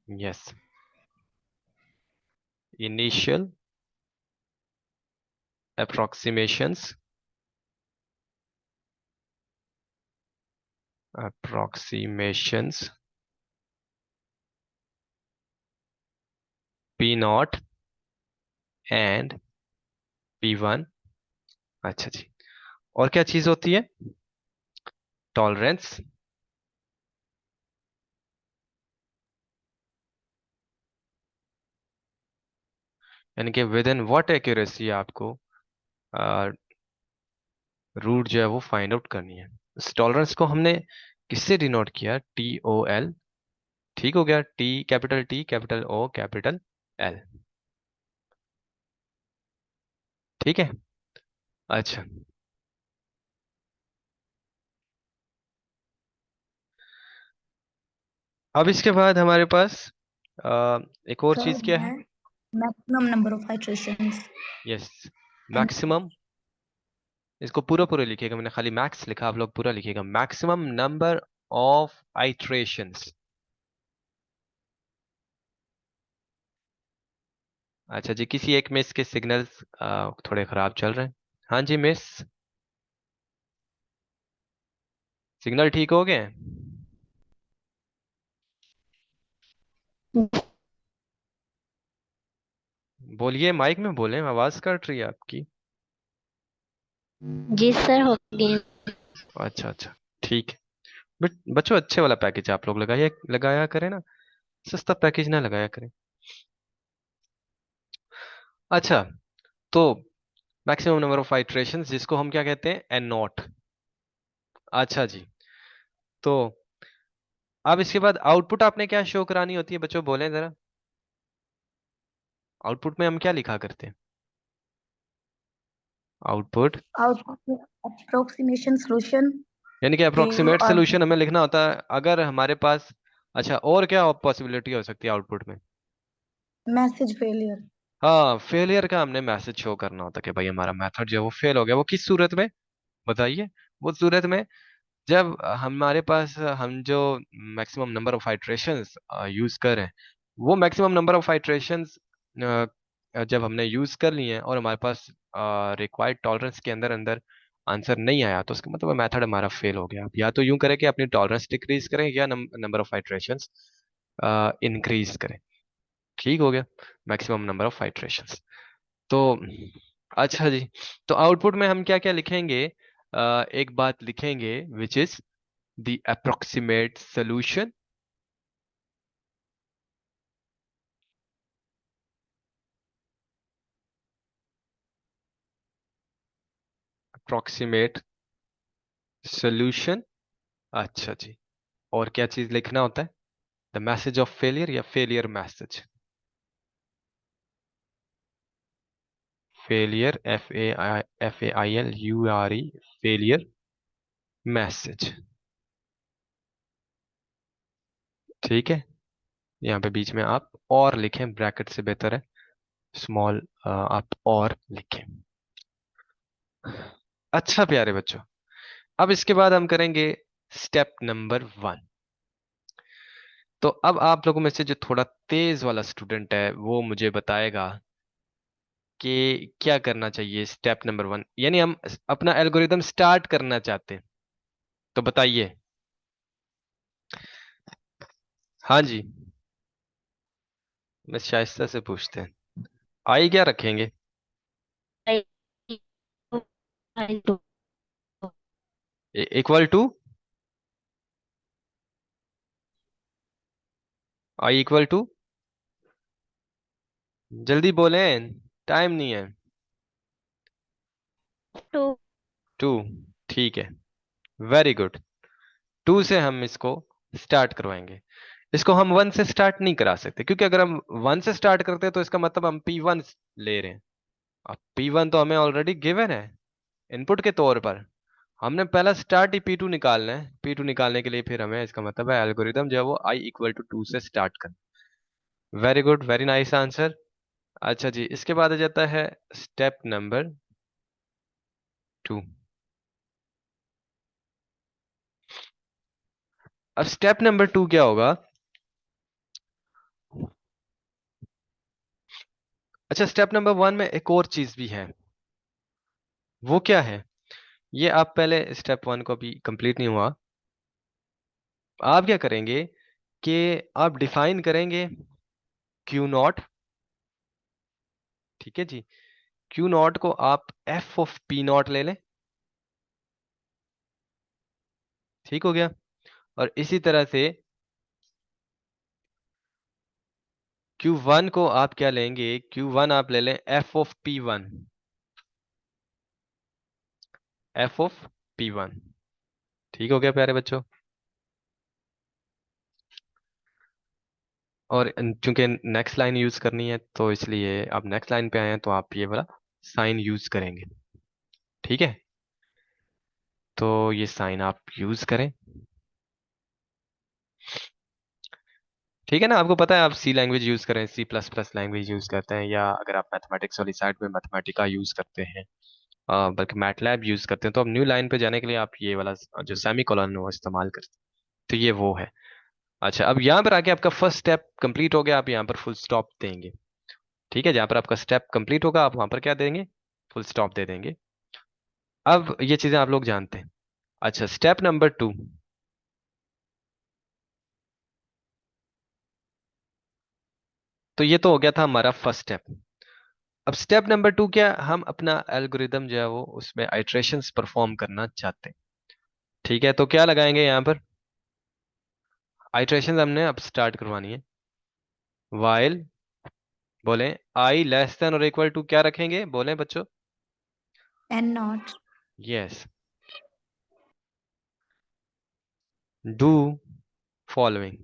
Yes, initial approximations approximations P0 and P1। अच्छा जी, और क्या चीज होती है? टॉलरेंस। यानी कि विद इन व्हाट एक्यूरेसी आपको रूट जो है वो फाइंड आउट करनी है। इस टॉलरेंस को हमने किससे डिनोट किया? TOL। ठीक हो गया, T capital O capital L। ठीक है। अच्छा, अब इसके बाद हमारे पास एक और चीज क्या थर्ड है? है maximum number of iterations. Yes, maximum. इसको पूरा पूरा लिखिएगा, मैंने खाली मैक्स लिखा, आप लोग पूरा लिखिएगा। Maximum number of iterations. अच्छा जी, किसी एक मिस के सिग्नल्स थोड़े खराब चल रहे हैं। हाँ जी मिस, सिग्नल ठीक हो गए? बोलिए, माइक में बोले, आवाज कट रही है आपकी। जी सर, हो गए। अच्छा अच्छा, ठीक है। बट बच्चों, अच्छे वाला पैकेज आप लोग लगाइए, लगाया करें ना, सस्ता पैकेज ना लगाया करें। अच्छा, तो मैक्सिमम नंबर ऑफ आइट्रेशंस जिसको हम क्या कहते हैं? N0। अच्छा जी, तो अब इसके बाद आउटपुट आपने क्या शो करानी होती है बच्चों, बोलें जरा। आउटपुट में हम क्या लिखा करते हैं? आउटपुट आउटपुट अप्रोक्सीमेशन सोल्यूशन यानी कि गिव अप्रोक्सीमेट और सोल्यूशन हमें लिखना होता है अगर हमारे पास। अच्छा, और क्या पॉसिबिलिटी हो सकती है आउटपुट में? Message failure. हाँ, फेलियर का हमने मैसेज शो करना होता है कि भाई हमारा मेथड जो है वो फेल हो गया। वो किस सूरत में बताइए? वो सूरत में जब हमारे पास हम जो maximum number of iterations use कर रहे हैं, वो मैक्सिमम नंबर ऑफ आइट्रेशंस जब हमने यूज कर लिए हैं और हमारे पास रिक्वायर्ड टॉलरेंस के अंदर अंदर आंसर नहीं आया, तो उसका मतलब मेथड हमारा फेल हो गया। आप या तो यूं करें कि अपनी टॉलरेंस डिक्रीज करें, या नंबर ऑफ आइट्रेशंस इंक्रीज करें। ठीक हो गया, मैक्सिमम नंबर ऑफ आइट्रेशंस। तो अच्छा जी, तो आउटपुट में हम क्या क्या लिखेंगे? एक बात लिखेंगे, which is the approximate solution। approximate solution। अच्छा जी, और क्या चीज लिखना होता है? द मैसेज ऑफ फेलियर या failure message? Failure, FAILURE, failure message. ठीक है, यहाँ पे बीच में आप और लिखें, ब्रैकेट से बेहतर है स्मॉल आप और लिखें। अच्छा प्यारे बच्चों, अब इसके बाद हम करेंगे स्टेप नंबर 1। तो अब आप लोगों में से जो थोड़ा तेज वाला स्टूडेंट है वो मुझे बताएगा कि क्या करना चाहिए। स्टेप नंबर 1 यानी हम अपना एल्गोरिदम स्टार्ट करना चाहते हैं, तो बताइए। हाँ जी, मैं शाइस्ता से पूछते हैं, आई क्या रखेंगे? Equal to, I equal to जल्दी बोलें, टाइम नहीं है। 2. 2, ठीक है, वेरी गुड। 2 से हम इसको स्टार्ट करवाएंगे। इसको हम 1 से स्टार्ट नहीं करा सकते, क्योंकि अगर हम 1 से स्टार्ट करते हैं तो इसका मतलब हम P1 ले रहे हैं। अब P1 तो हमें ऑलरेडी गिवन है इनपुट के तौर पर। हमने पहला स्टार्ट ही P2 निकालना है। P2 निकालने के लिए फिर हमें, इसका मतलब है एल्गोरिदम जो है वो I इक्वल टू 2 से स्टार्ट करना। Very good, very nice answer. अच्छा जी, इसके बाद आ जाता है स्टेप नंबर 2। अब स्टेप नंबर 2 क्या होगा? अच्छा, स्टेप नंबर 1 में एक और चीज भी है। वो क्या है? ये आप पहले स्टेप 1 को भी कंप्लीट नहीं हुआ। आप क्या करेंगे कि आप डिफाइन करेंगे क्यू नॉट। ठीक है जी, क्यू नॉट को आप एफ ऑफ पी नॉट ले लें। ठीक हो गया। और इसी तरह से Q1 को आप क्या लेंगे? Q1 आप ले लें F of P1। F of P1। ठीक हो गया प्यारे बच्चों। और चूंकि नेक्स्ट लाइन यूज करनी है तो इसलिए आप नेक्स्ट लाइन पे आए हैं तो आप ये वाला साइन यूज करेंगे। ठीक है, तो ये साइन आप यूज करें। ठीक है ना, आपको पता है आप सी लैंग्वेज यूज करें, C++ लैंग्वेज यूज करते हैं, या अगर आप मैथमेटिक्स वाली साइड में मैथमेटिका यूज करते हैं, बल्कि मैटलैब यूज करते हैं, तो अब न्यू लाइन पे जाने के लिए आप ये वाला जो सेमी कॉलन वो इस्तेमाल करते हैं। तो ये वो है। अच्छा, अब यहाँ पर आके आपका फर्स्ट स्टेप कंप्लीट हो गया, आप यहाँ पर फुल स्टॉप देंगे। ठीक है, जहाँ पर आपका स्टेप कंप्लीट होगा आप वहां पर क्या देंगे? फुल स्टॉप दे देंगे। अब ये चीजें आप लोग जानते हैं। अच्छा, स्टेप नंबर 2। तो ये तो हो गया था हमारा फर्स्ट स्टेप। अब स्टेप नंबर 2 क्या? हम अपना एल्गोरिदम जो है वो उसमें आइट्रेशंस परफॉर्म करना चाहते हैं। ठीक है, तो क्या लगाएंगे यहाँ पर? आइट्रेशंस हमने अब स्टार्ट करवानी है। वाइल, बोलें आई लेस देन और इक्वल टू क्या रखेंगे? बोलें बच्चों। N naught. Yes. Do following.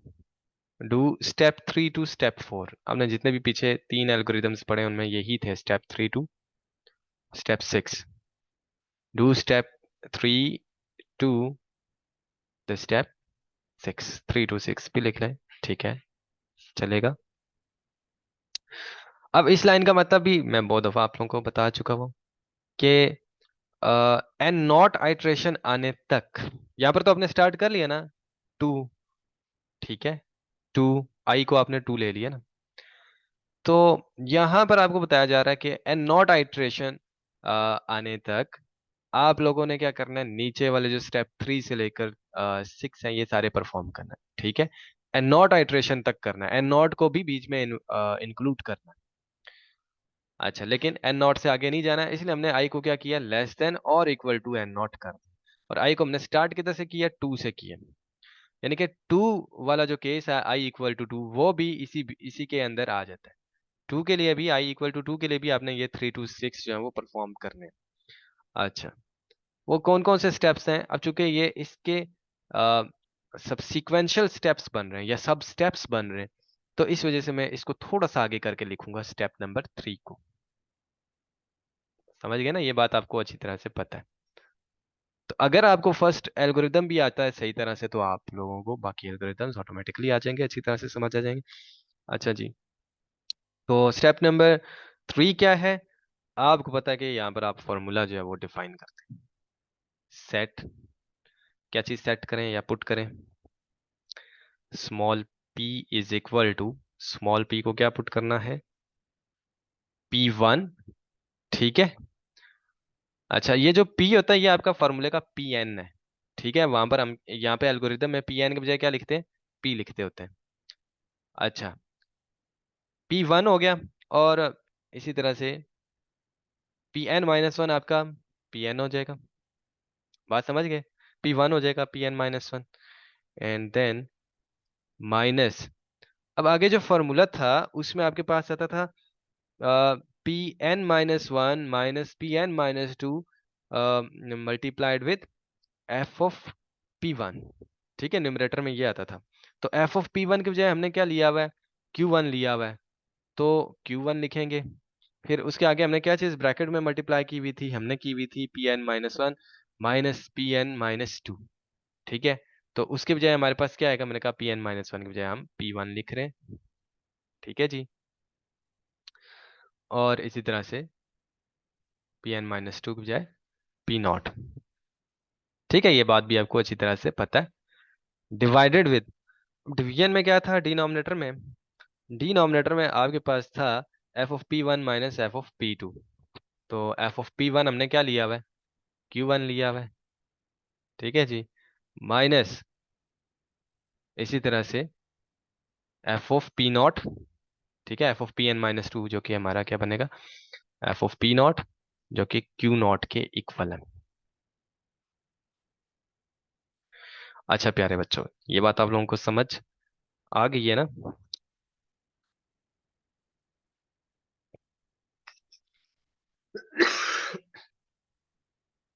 Do step 3 to step 4। आपने जितने भी पीछे 3 एल्गोरिदम्स पढ़े उनमें यही थे, step 3 to step 6। Do step 3 to the step 6। 3 to 6 भी लिख लें, ठीक है, चलेगा। अब इस लाइन का मतलब भी मैं बहुत दफा आप लोगों को बता चुका हूँ कि एन नॉट आइट्रेशन आने तक, यहां पर तो आपने स्टार्ट कर लिया ना 2। ठीक है, 2, आई को आपने 2 ले लिया ना। तो यहां पर आपको बताया जा रहा है कि एन नॉट आइट्रेशन आने तक आप लोगों ने क्या करना है? नीचे वाले जो स्टेप 3 से लेकर 6 है ये सारे परफॉर्म करना है। ठीक है, एन नॉट आइट्रेशन तक करना है, एन नॉट को भी बीच में इंक्लूड करना है। अच्छा, लेकिन एन नॉट से आगे नहीं जाना है, इसलिए हमने आई को क्या किया? लेस देन और इक्वल टू एन नॉट कर दिया। और आई को हमने स्टार्ट किधर से किया? 2 से किया। यानी कि 2 वाला जो केस है आई इक्वल टू 2 वो भी इसी के अंदर आ जाता है। 2 के लिए भी, आई इक्वल टू 2 के लिए भी आपने ये 3 टू 6 जो है वो परफॉर्म करने हैं। अच्छा, वो कौन कौन से स्टेप्स हैं? अब चूंकि ये इसके सबसीक्वेंशियल स्टेप्स बन रहे हैं या सब स्टेप्स बन रहे हैं, तो इस वजह से मैं इसको थोड़ा सा आगे करके लिखूंगा स्टेप नंबर 3 को। समझ गए ना? ये बात आपको अच्छी तरह से पता है। तो अगर आपको फर्स्ट एल्गोरिदम भी आता है सही तरह से तो आप लोगों को बाकी एल्गोरिदम्स ऑटोमेटिकली आ जाएंगे, अच्छी तरह से समझ आ जाएंगे। अच्छा जी, तो स्टेप नंबर 3 क्या है? आपको पता है कि यहाँ पर आप फॉर्मूला जो है वो डिफाइन करते हैं। सेट, क्या चीज सेट करें या पुट करें? Small p is equal to, small p को क्या पुट करना है? P1। ठीक है। अच्छा, ये जो p होता है ये आपका फॉर्मूले का Pn है। ठीक है, वहां पर हम यहाँ पे एल्गोरिदम में Pn के बजाय क्या लिखते हैं? p लिखते होते हैं। अच्छा, P1 हो गया। और इसी तरह से Pn-1 आपका Pn हो जाएगा। बात समझ गए? P1 हो जाएगा Pn-1 एंड देन माइनस। अब आगे जो फॉर्मूला था उसमें आपके पास आता था P N minus one minus P N minus two multiplied with F of P one. ठीक है, न्यूमरेटर में ये आता था। तो एफ ऑफ पी वन की बजाय हमने क्या लिया हुआ है, क्यू वन लिया हुआ है, तो क्यू वन लिखेंगे। फिर उसके आगे हमने क्या चीज ब्रैकेट में मल्टीप्लाई की हुई थी, हमने की हुई थी P N minus one minus P N minus two. ठीक है, तो उसके बजाय हमारे पास क्या आएगा, मैंने कहा पी एन माइनस वन के बजाय हम पी वन लिख रहे हैं। ठीक है जी, और इसी तरह से पी एन माइनस टू के बजाय पी नॉट। ठीक है, ये बात भी आपको अच्छी तरह से पता है। डिवाइडेड विद, डिवीजन में क्या था, डिनोमिनेटर में, डिनोमिनेटर में आपके पास था F of P one minus F of P two. तो एफ ऑफ पी वन हमने क्या लिया हुआ है, क्यू वन लिया हुआ है। ठीक है जी, माइनस इसी तरह से एफ ऑफ पी नॉट। ठीक है, F of P N minus two जो कि हमारा क्या बनेगा, एफ ऑफ पी नॉट, जो कि क्यू नॉट के इक्वल है। अच्छा प्यारे बच्चों, ये बात आप लोगों को समझ आ गई है ना?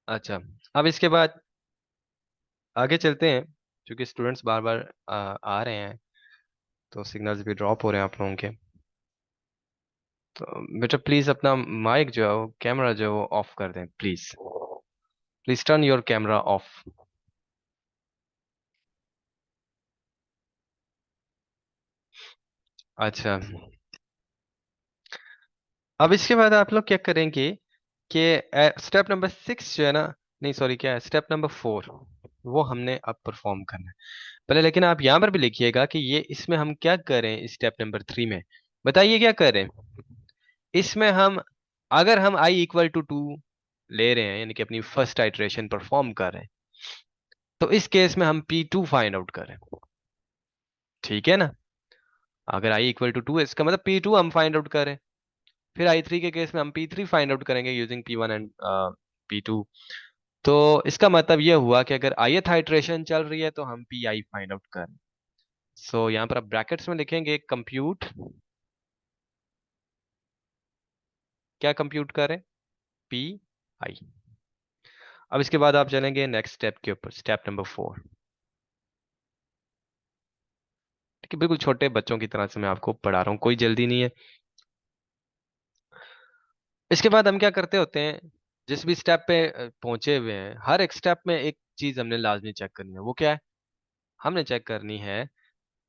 अच्छा, अब इसके बाद आगे चलते हैं, क्योंकि स्टूडेंट्स बार बार आ रहे हैं, तो सिग्नल्स भी ड्रॉप हो रहे हैं आप लोगों के। तो बेटा प्लीज अपना माइक जो है वो, कैमरा जो है वो ऑफ कर दें please. Please turn your camera off. अच्छा, अब इसके बाद आप लोग क्या करेंगे कि स्टेप नंबर सिक्स जो है ना, नहीं सॉरी, क्या है, स्टेप नंबर फोर, वो हमने अब परफॉर्म करना है पहले। लेकिन आप यहाँ पर भी लिखिएगा कि ये इसमें हम क्या करें, स्टेप नंबर थ्री में बताइए क्या करें। इसमें हम, अगर हम आई इक्वल टू टू ले रहे हैं, यानी कि अपनी फर्स्ट आइटरेशन परफॉर्म कर रहे हैं, तो इस केस में हम पी टू फाइंड आउट करें। ठीक है ना, अगर आई इक्वल टू टू है इसका मतलब पी टू हम फाइंड आउट करें। फिर आई थ्री के केस में हम पी थ्री फाइंड आउट करेंगे using P one and P two. तो इसका मतलब यह हुआ कि अगर ith आइटरेशन चल रही है तो हम पी आई फाइंड आउट करें। सो यहाँ पर आप ब्रैकेट्स में लिखेंगे कंप्यूट, क्या कंप्यूट करें, पी आई। अब इसके बाद आप चलेंगे नेक्स्ट स्टेप के ऊपर, स्टेप नंबर फोर। ठीक है, बिल्कुल छोटे बच्चों की तरह से मैं आपको पढ़ा रहा हूँ, कोई जल्दी नहीं है। इसके बाद हम क्या करते होते हैं, जिस भी स्टेप पे पहुंचे हुए हैं, हर एक स्टेप में एक चीज हमने लाजमी चेक करनी है। वो क्या है, हमने चेक करनी है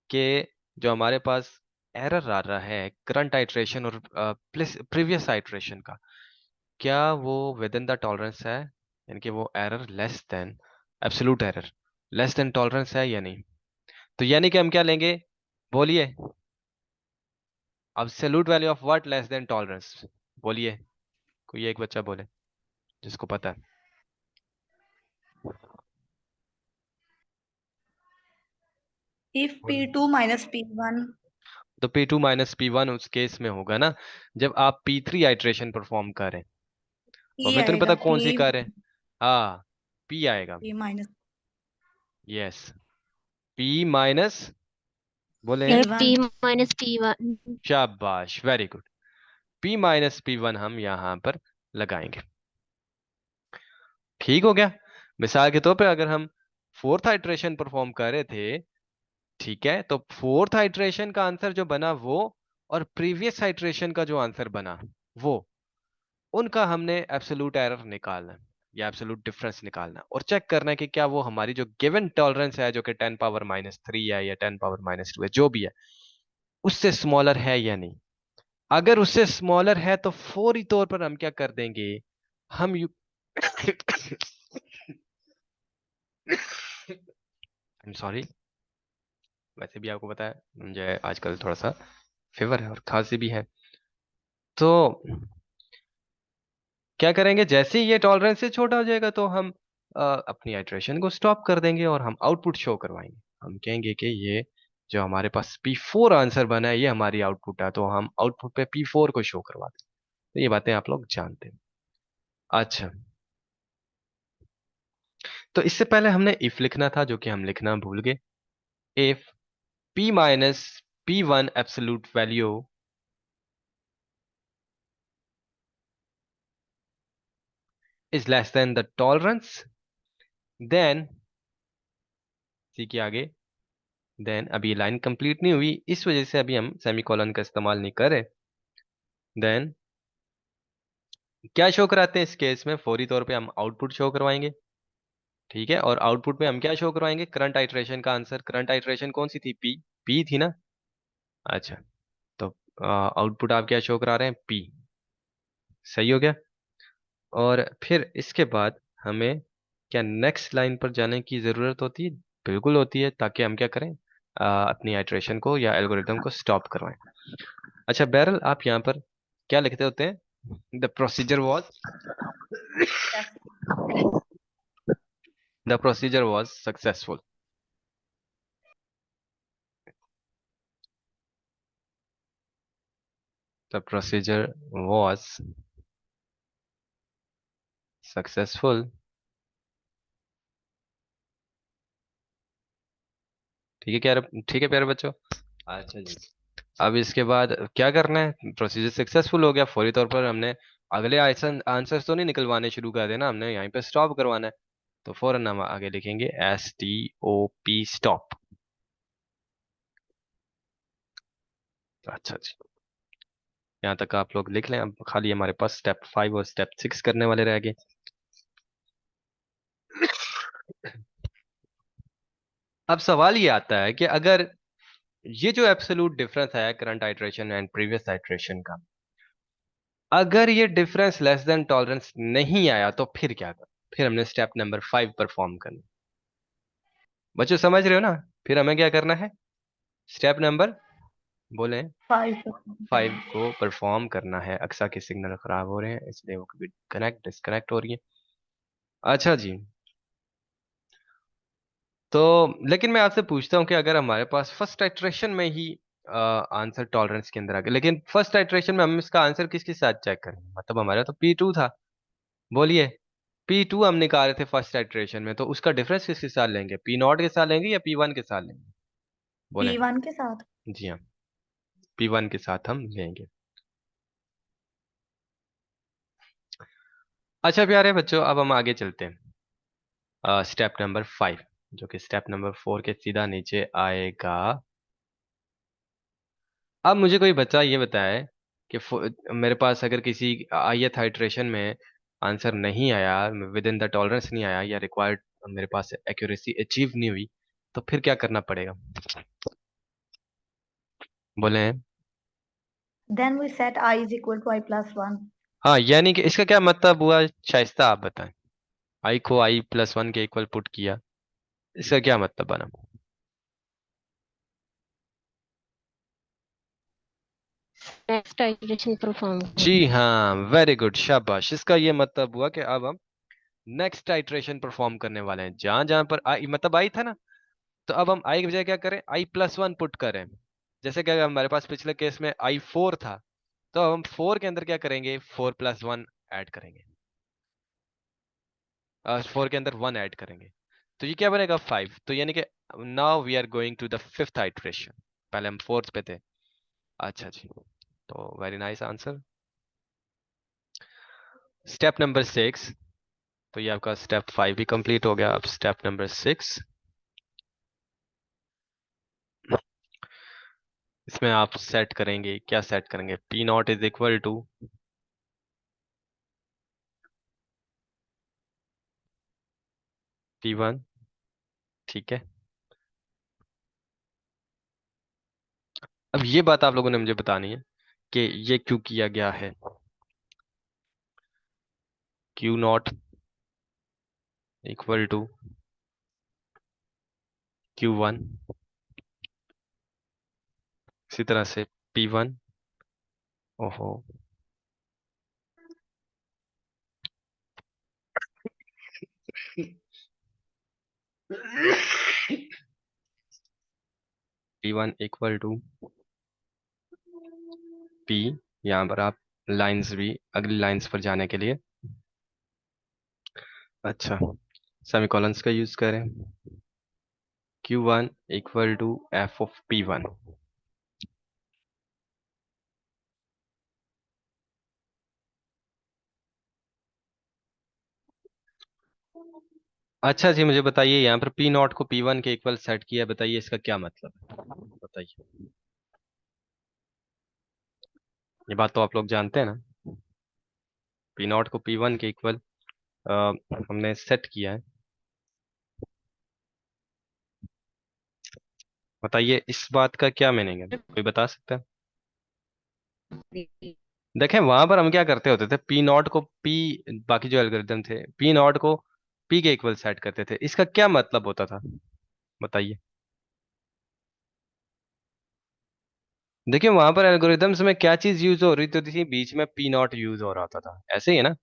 कि जो हमारे पास एरर आ रहा है करंट आइट्रेशन और प्रीवियस आइट्रेशन का, क्या वो विद इन द टॉलरेंस है, यानी कि वो error less than absolute error, less than tolerance है या नहीं। तो यानी कि हम क्या लेंगे, बोलिए, absolute value of what, less than tolerance. बोलिए, कोई एक बच्चा बोले जिसको पता है। If बोलो। P2 minus P1, तो P two minus P one उस केस में होगा ना, जब आप पी थ्री आइट्रेशन परफॉर्म करें। और P मैं तो नहीं पता आएगा कौन सी P कार है। हाँ, पी आएगा। P minus yes, P minus, बोले हैं, Let P1. P minus P1. शाबाश, very good. P minus P one हम यहाँ पर लगाएंगे। ठीक हो गया। मिसाल के तौर पे अगर हम फोर्थ आइट्रेशन परफॉर्म कर रहे थे, ठीक है, तो फोर्थ आइट्रेशन का आंसर जो बना वो, और प्रीवियस आइट्रेशन का जो आंसर बना वो, उनका हमने एब्सोल्यूट एरर निकालना है या एब्सोल्यूट डिफरेंस निकालना है, और चेक करना है कि क्या वो हमारी जो गिवन टॉलरेंस है, जो कि 10 पावर माइनस थ्री है या 10 पावर माइनस टू है, जो भी है, उससे स्मॉलर है या नहीं। अगर उससे स्मॉलर है तो फौरी तौर पर हम क्या कर देंगे, हम यू आई एम सॉरी, वैसे भी आपको पता है मुझे आजकल थोड़ा सा फीवर है और खांसी भी है। तो क्या करेंगे, जैसे ही ये टॉलरेंस से छोटा हो जाएगा तो हम अपनी आइट्रेशन को स्टॉप कर देंगे और हम आउटपुट शो करवाएंगे। हम कहेंगे कि ये जो हमारे पास P4 आंसर बना है ये हमारी आउटपुट है, तो हम आउटपुट पे P4 को शो करवाते हैं। तो ये बातें आप लोग जानते हैं। अच्छा, तो इससे पहले हमने इफ लिखना था, जो कि हम लिखना भूल गए। If P minus P1 absolute value is less than the tolerance, then C के आगे, देन अभी लाइन कंप्लीट नहीं हुई, इस वजह से अभी हम सेमीकोलन का इस्तेमाल नहीं कर रहे। देन क्या शो कराते हैं इस केस में, फौरी तौर पे हम आउटपुट शो करवाएंगे, ठीक है। और आउटपुट में हम क्या शो करवाएंगे, करंट आइट्रेशन का आंसर। करंट आइट्रेशन कौन सी थी, पी, पी थी ना। अच्छा, तो आउटपुट आप क्या शो करा रहे हैं, पी। सही हो गया। और फिर इसके बाद हमें क्या नेक्स्ट लाइन पर जाने की ज़रूरत होती है, बिल्कुल होती है, ताकि हम क्या करें, अपनी आइट्रेशन को या एल्गोरिथम को स्टॉप करवाएं। अच्छा बहरल, आप यहाँ पर क्या लिखते होते हैं, the procedure was, the procedure was successful. The procedure was successful. ठीक है क्या, ठीक है प्यारे बच्चों। अच्छा जी, अब इसके बाद क्या करना है, प्रोसीजर सक्सेसफुल हो गया, फौरी तौर पर हमने अगले आंसर्स तो नहीं निकलवाने शुरू कर देना, हमने यहीं पे स्टॉप करवाना है। तो फौरन हम आगे लिखेंगे STOP, स्टॉप। अच्छा जी, यहाँ तक आप लोग लिख लें, अब खाली हमारे पास स्टेप 5 और स्टेप 6 करने वाले रह गए। अब सवाल ये आता है कि अगर ये जो एब्सोल्यूट डिफरेंस है current iteration and previous iteration का, अगर ये डिफरेंस लेस देन टॉलरेंस नहीं आया तो फिर क्या करें, फिर हमने स्टेप नंबर 5 परफॉर्म करना। बच्चों समझ रहे हो ना, फिर हमें क्या करना है, स्टेप नंबर बोले 5 5 को परफॉर्म करना है। अक्सा के सिग्नल खराब हो रहे हैं, इसलिए वो कभी कनेक्ट डिस्कनेक्ट हो रही है। अच्छा जी, तो लेकिन मैं आपसे पूछता हूँ कि अगर हमारे पास फर्स्ट आइट्रेशन में ही आंसर टॉलरेंस के अंदर आ गया, लेकिन फर्स्ट आइट्रेशन में हम इसका आंसर किसके साथ चेक करें, मतलब हमारा तो P2 था, बोलिए। P2 हम निकाले थे फर्स्ट आइट्रेशन में, तो उसका डिफरेंस किसके साथ लेंगे, P0 के साथ लेंगे या P1 के साथ लेंगे, बोले। P1 के साथ। जी हाँ, P1 के साथ हम लेंगे। अच्छा प्यारे बच्चों, अब हम आगे चलते हैं, स्टेप नंबर 5, जो कि स्टेप नंबर 4 के सीधा नीचे आएगा। अब मुझे कोई बच्चा ये बताए कि मेरे पास अगर किसी ith आइट्रेशन में आंसर नहीं आया, विद इन द टॉलरेंस नहीं आया, या रिक्वायर्ड मेरे पास एक्यूरेसी अचीव नहीं हुई, तो फिर क्या करना पड़ेगा, बोले। Then we set I is equal to I plus 1. हाँ, यानी कि इसका क्या मतलब हुआ, शाइस्ता आप बताएं। आई को I+1 के इक्वल पुट किया, इसका क्या मतलब बना। नेक्स्ट आइटरेशन परफॉर्म जी करना। हाँ, वेरी गुड, शाबाश। इसका ये मतलब हुआ कि अब हम नेक्स्ट आइट्रेशन परफॉर्म करने वाले हैं, जहां जहां पर आई मतलब आई था ना, तो अब हम आई की बजाय क्या करें, I+1 पुट करें। जैसे कि अगर हमारे पास पिछले केस में I4 था, तो अब हम 4 के अंदर क्या करेंगे, 4+1 ऐड करेंगे, 4 के अंदर 1 ऐड करेंगे, तो ये क्या बनेगा, 5। तो यानी कि now we are going to the fifth iteration, पहले हम फोर्थ पे थे। अच्छा जी, तो very nice answer. Step number 6, तो ये आपका स्टेप 5 भी कंप्लीट हो गया। अब स्टेप नंबर 6, इसमें आप सेट करेंगे, क्या सेट करेंगे, P0 is equal to P1, ठीक है। अब ये बात आप लोगों ने मुझे बतानी है कि ये क्यों किया गया है, Q0 इक्वल टू Q1, इसी तरह से P1, ओहो, P1 इक्वल टू P, यहाँ पर आप लाइंस भी अगली लाइंस पर जाने के लिए, अच्छा, सेमीकोलंस का यूज करें, Q1 equal to F of P1। अच्छा जी, मुझे बताइए यहाँ पर पी नॉट को पी वन के इक्वल सेट किया, बताइए इसका क्या मतलब है, बताइए। ये बात तो आप लोग जानते हैं ना, पी नॉट को पी वन के इक्वल हमने सेट किया है। बताइए इस बात का क्या मीनिंग है, कोई बता सकता है? देखें वहां पर हम क्या करते होते थे, पी नॉट को पी, बाकी जो एल्गोरिदम थे पी नॉट को पी के इक्वल सेट करते थे, इसका क्या मतलब होता था, बताइए। देखिए वहां पर एल्गोरिदम्स में क्या चीज यूज हो रही होती थी, बीच में पी नॉट यूज हो रहा होता था, ऐसे ही है ना।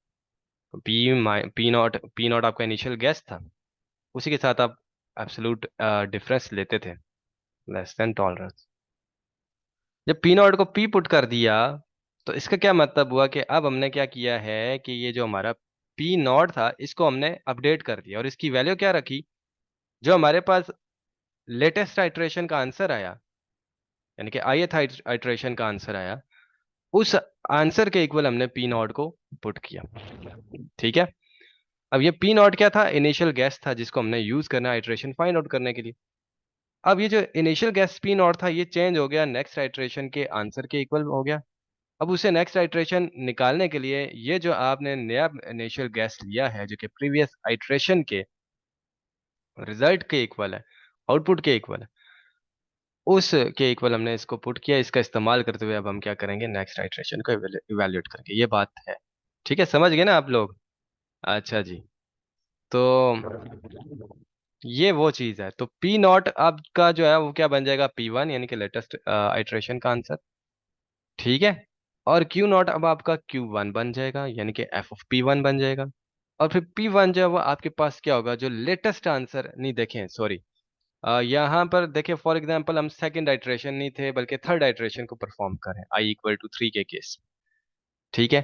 पी नॉट आपका इनिशियल गैस था, उसी के साथ आप एब्सोल्यूट डिफरेंस लेते थे, लेस देन टॉलरेंस। जब पी नॉट को पी पुट कर दिया तो इसका क्या मतलब हुआ कि अब हमने क्या किया है कि ये जो हमारा पी नॉट था इसको हमने अपडेट कर दिया और इसकी वैल्यू क्या रखी, जो हमारे पास लेटेस्ट आइट्रेशन का आंसर आया, यानी कि ith आइट्रेशन का आंसर आया, उस आंसर के इक्वल हमने पी नॉट को पुट किया। ठीक है। अब ये पी नॉट क्या था, इनिशियल गैस था जिसको हमने यूज करना आइट्रेशन फाइंड आउट करने के लिए। अब ये जो इनिशियल गैस पी नॉट था ये चेंज हो गया, नेक्स्ट आइट्रेशन के आंसर के इक्वल हो गया। अब उसे नेक्स्ट आइट्रेशन निकालने के लिए ये जो आपने नया इनिशियल गैस लिया है जो कि प्रीवियस आइट्रेशन के रिजल्ट के इक्वल है, आउटपुट के इक्वल है, उस के इक्वल हमने इसको पुट किया। इसका इस्तेमाल करते हुए अब हम क्या करेंगे, नेक्स्ट आइट्रेशन को इवेल्युएट करेंगे, ये बात है। ठीक है, समझ गए ना आप लोग? अच्छा जी। तो ये वो चीज है, तो पी नॉट आपका जो है वो क्या बन जाएगा, पी वन यानी कि लेटेस्ट आइट्रेशन का आंसर। ठीक है। और क्यू नॉट अब आपका क्यू वन बन जाएगा, यानी कि एफ ऑफ पी वन बन जाएगा। और फिर पी वन जो है वो आपके पास क्या होगा, जो लेटेस्ट आंसर, नहीं देखें सॉरी, यहाँ पर देखिए फॉर एग्जांपल हम सेकंड आइट्रेशन नहीं थे बल्कि थर्ड आइट्रेशन को परफॉर्म करें आई इक्वल टू थ्री के केस। ठीक है।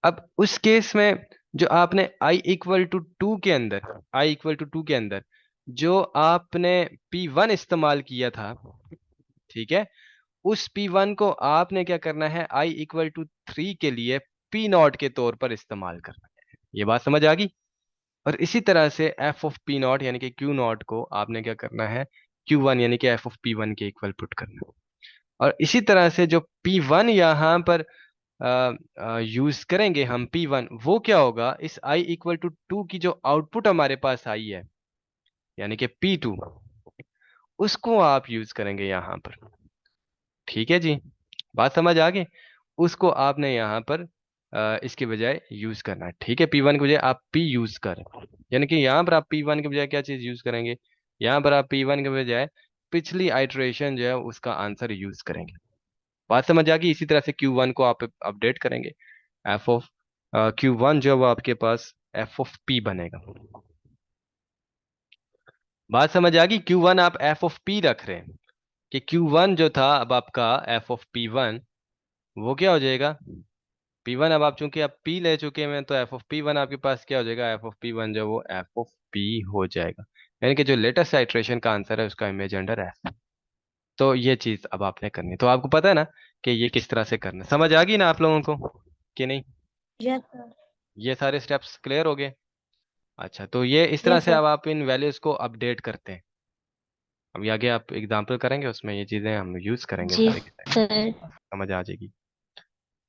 अब उस केस में जो आपने आई इक्वल टू टू के अंदर, आई इक्वल टू टू के अंदर जो आपने पी वन इस्तेमाल किया था, ठीक है, उस पी वन को आपने क्या करना है, आई इक्वल टू थ्री के लिए पी नॉट के तौर पर इस्तेमाल करना है। ये बात समझ आ गई? और इसी तरह से एफ ऑफ पी नॉट यानी कि क्यू नॉट को आपने क्या करना है, क्यू वन यानी कि एफ ऑफ पी वन के इक्वल पुट करना है। और इसी तरह से जो पी वन यहाँ पर यूज करेंगे हम पी वन, वो क्या होगा, इस आई इक्वल टू टू की जो आउटपुट हमारे पास आई है यानी कि पी टू, उसको आप यूज करेंगे यहाँ पर। ठीक है जी, बात समझ आ गई? उसको आपने यहाँ पर इसके बजाय यूज करना है। ठीक है, पी वन के बजाय आप पी यूज करें, यानी कि यहाँ पर आप पी वन के बजाय क्या चीज यूज करेंगे, यहाँ पर आप पी व के बजाय पिछली आइट्रेशन जो है उसका आंसर यूज करेंगे। बात समझ आ गई? इसी तरह से क्यू वन को आप अपडेट करेंगे, एफ ऑफ क्यू वन जो है वो आपके पास एफ ऑफ पी बनेगा। बात समझ आ गई? क्यू वन आप एफ ऑफ पी रख रहे हैं कि क्यू वन जो था अब आपका एफ ऑफ पी वन, वो क्या हो जाएगा, पी वन, अब आप चूंकि आप पी ले चुके हैं तो एफ ऑफ पी वन आपके पास क्या हो जाएगा, एफ ऑफ पी वन जो वो एफ ऑफ पी हो जाएगा, यानी कि जो लेटेस्ट आइट्रेशन का आंसर है उसका इमेज अंडर एफ। तो ये चीज अब आपने करनी है। तो आपको पता है ना कि ये किस तरह से करना है, समझ आ गई ना आप लोगों को कि नहीं? Yes, sir. ये सारे स्टेप्स क्लियर हो गए? अच्छा, तो ये इस तरह Yes, से sir. अब आप इन वैल्यूज को अपडेट करते हैं। अभी आगे आप एग्जाम्पल करेंगे उसमें ये चीजें हम यूज करेंगे जी सारे के सारे, सर। समझ आ जाएगी।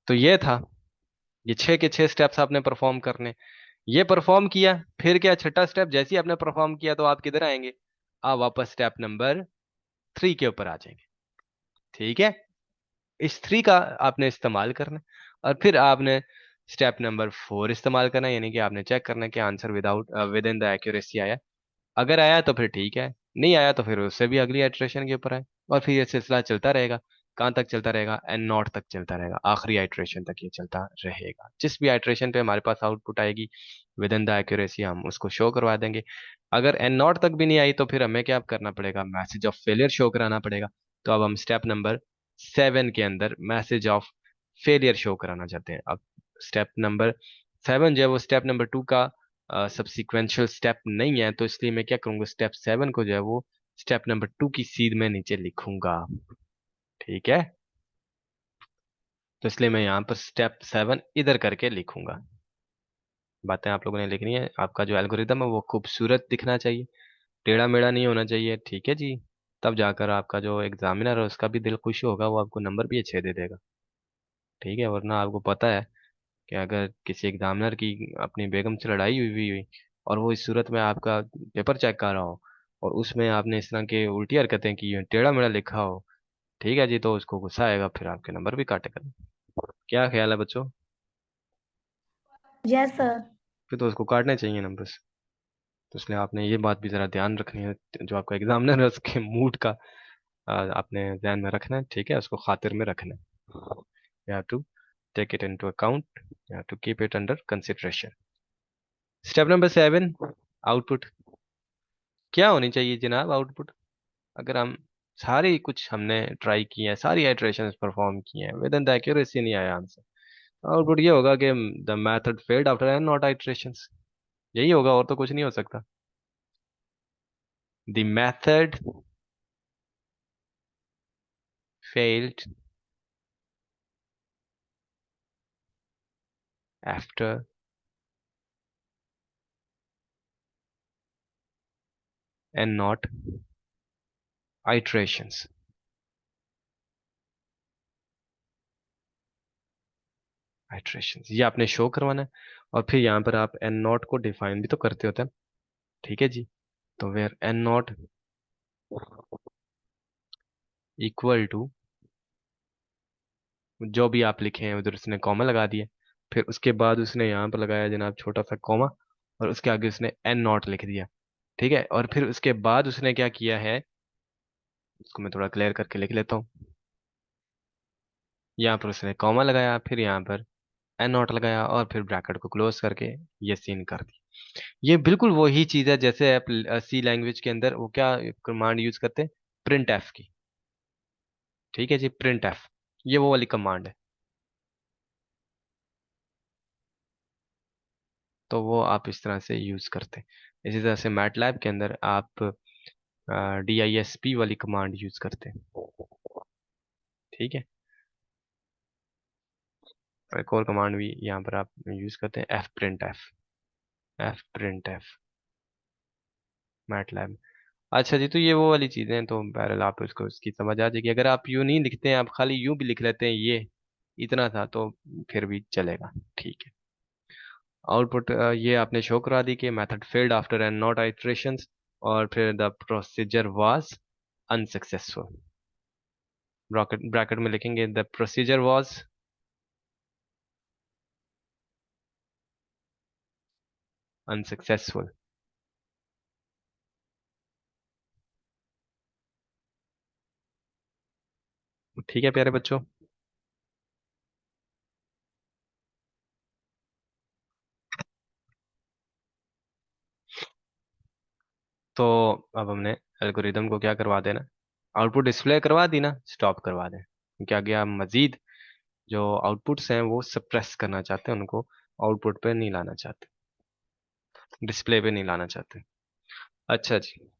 तो ये था, ये छह के छह स्टेप्स आपने परफॉर्म करने। ये परफॉर्म किया, फिर क्या, छठा स्टेप जैसे ही आपने परफॉर्म किया तो आप किधर आएंगे, आप वापस स्टेप नंबर थ्री के ऊपर आ जाएंगे। ठीक है, इस थ्री का आपने इस्तेमाल करना है। और फिर आपने स्टेप नंबर फोर इस्तेमाल करना है, यानी कि आपने चेक करना है कि answer with in the accuracy आया। अगर आया तो फिर ठीक है, नहीं आया तो फिर उससे भी अगली आइट्रेशन के ऊपर आए। और फिर ये सिलसिला चलता रहेगा, कहाँ तक चलता रहेगा, एन नॉट तक चलता रहेगा, आखिरी आइट्रेशन तक ये चलता रहेगा। जिस भी आइट्रेशन पे हमारे पास आउटपुट आएगी विद इन द एक्यूरेसी हम उसको शो करवा देंगे। अगर एन नॉट तक भी नहीं आई तो फिर हमें क्या करना पड़ेगा, मैसेज ऑफ फेलियर शो कराना पड़ेगा। तो अब हम स्टेप नंबर सेवन के अंदर मैसेज ऑफ फेलियर शो कराना चाहते हैं। अब स्टेप नंबर सेवन जो है वो स्टेप नंबर टू का सब्सिक्वेंशियल स्टेप नहीं है, तो इसलिए मैं क्या करूंगा, स्टेप सेवन को जो है वो स्टेप नंबर टू की सीध में नीचे लिखूंगा। ठीक है, तो इसलिए मैं यहाँ पर स्टेप सेवन इधर करके लिखूंगा। बातें आप लोगों ने लिखनी है। आपका जो एल्गोरिदम है वो खूबसूरत दिखना चाहिए, टेढ़ा मेढ़ा नहीं होना चाहिए, ठीक है जी। तब जाकर आपका जो एग्जामिनर है उसका भी दिल खुश होगा, वो आपको नंबर भी अच्छे दे देगा, ठीक है। वरना आपको पता है कि अगर किसी एग्जामिनर की अपनी बेगम से लड़ाई हुई और वो इस सूरत में आपका पेपर चेक कर रहा हो और उसमें आपने इस तरह के उल्टी हरकतें की, टेढ़ा मेढ़ा लिखा हो, ठीक है जी, तो उसको गुस्सा आएगा, फिर आपके नंबर भी काटेगा। क्या ख्याल है बच्चों? Yes, sir. फिर तो उसको काटने चाहिए नंबर। तो इसलिए आपने ये बात भी जरा ध्यान रखनी है, जो आपका एग्जामिनर है उसके मूड का आपने ध्यान में रखना है, ठीक है, उसको खातिर में रखना है। You have to take it into account, you have to keep it under consideration. Step number 7, output. क्या होनी चाहिए जनाब आउटपुट? अगर हम सारी कुछ हमने ट्राई की है, सारी आइटरेशन परफॉर्म की हैं, विद इन द एक्यूरेसी नहीं आया आंसर, आउटपुट ये होगा कि the method failed after N naught iterations. यही होगा, और तो कुछ नहीं हो सकता। The method failed after N naught iterations. Iterations ये आपने शो करवाना है, और फिर यहाँ पर आप एन नॉट को डिफाइन भी तो करते होते हैं, ठीक है जी। तो where N naught equal to, जो भी आप लिखे हैं उधर उसने कॉमा लगा दिया, फिर उसके बाद उसने यहाँ पर लगाया जनाब छोटा सा कॉमा, और उसके आगे उसने एन नॉट लिख दिया, ठीक है। और फिर उसके बाद उसने क्या किया है, उसको मैं थोड़ा क्लियर करके लिख लेता हूँ। यहाँ पर उसने कॉमा लगाया, फिर यहाँ पर एन नॉट लगाया, और फिर ब्रैकेट को क्लोज करके ये सीन कर दिया। ये बिल्कुल वही चीज़ है जैसे आप सी लैंग्वेज के अंदर वो क्या कमांड यूज करते हैं, प्रिंट एफ की, ठीक है जी, प्रिंट एफ, ये वो वाली कमांड है। तो वो आप इस तरह से यूज करते हैं। इसी तरह से मैटलैब के अंदर आप DISP वाली कमांड यूज करते हैं, ठीक है। और एक और कमांड भी यहाँ पर आप यूज करते हैं, F print F, F print F, MATLAB. अच्छा जी, तो ये वो वाली चीजें हैं, तो बहरहाल आप इसको इसकी समझ आ जाएगी। अगर आप यूं नहीं लिखते हैं, आप खाली यूं भी लिख लेते हैं ये इतना था, तो फिर भी चलेगा, ठीक है। आउटपुट ये आपने शो करा दी कि method failed after and not iterations, और फिर the procedure was unsuccessful. Bracket bracket में लिखेंगे द प्रोसीजर वाज अनसक्सेसफुल। ठीक है प्यारे बच्चों। तो अब हमने एल्गोरिदम को क्या करवा देना, आउटपुट डिस्प्ले करवा दी ना, स्टॉप करवा दें, क्योंकि आगे हम मजीद जो आउटपुट्स हैं वो सप्रेस करना चाहते हैं, उनको आउटपुट पे नहीं लाना चाहते, डिस्प्ले पे नहीं लाना चाहते। अच्छा जी।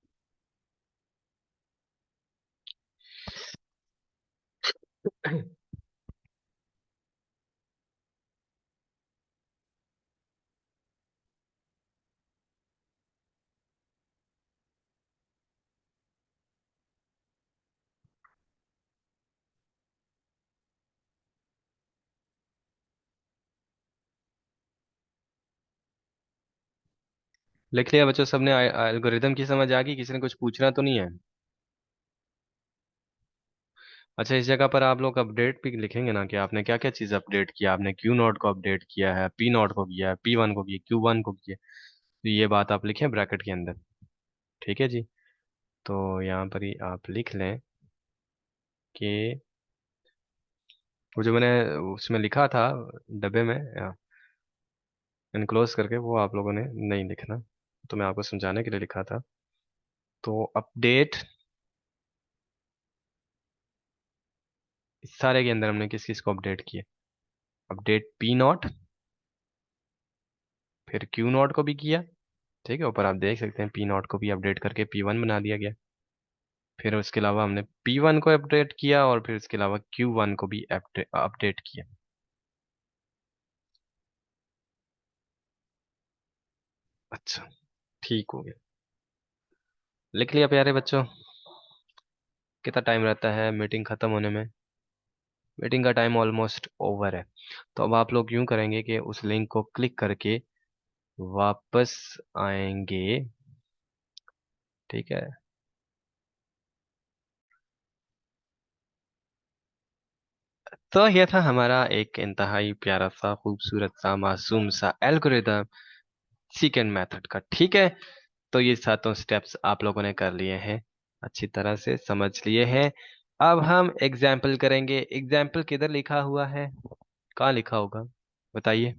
लिख लिया बच्चों सबने? एल्गोरिदम की समझ आ गई? किसी ने कुछ पूछना तो नहीं है? अच्छा, इस जगह पर आप लोग अपडेट भी लिखेंगे ना कि आपने क्या क्या चीज़ अपडेट किया। आपने क्यू नॉट को अपडेट किया है, पी नॉट को किया है, P1 को किया, Q1 को किया, तो ये बात आप लिखें ब्रैकेट के अंदर, ठीक है जी। तो यहाँ पर ही आप लिख लें कि वो जो मैंने उसमें लिखा था डब्बे में इनक्लोज करके, वो आप लोगों ने नहीं लिखना, तो मैं आपको समझाने के लिए लिखा था। तो अपडेट, इस सारे के अंदर हमने किस किस को अपडेट किया, अपडेट P0, फिर Q0 को भी किया, ठीक है। ऊपर आप देख सकते हैं P0 को भी अपडेट करके P1 बना दिया गया। फिर उसके अलावा हमने P1 को अपडेट किया, और फिर इसके अलावा Q1 को भी अपडेट किया। अच्छा, ठीक हो गया। लिख लिया प्यारे बच्चों? कितना टाइम रहता है मीटिंग खत्म होने में? मीटिंग का टाइम ऑलमोस्ट ओवर है। तो अब आप लोग यूं करेंगे कि उस लिंक को क्लिक करके वापस आएंगे, ठीक है? तो यह था हमारा एक इंतहाई प्यारा सा, खूबसूरत सा, मासूम सा एल्गोरिदम, सीकेंड मेथड का, ठीक है? तो ये सातों स्टेप्स आप लोगों ने कर लिए हैं, अच्छी तरह से समझ लिए हैं। अब हम एग्जाम्पल करेंगे। एग्जाम्पल किधर लिखा हुआ है? कहाँ लिखा होगा बताइए?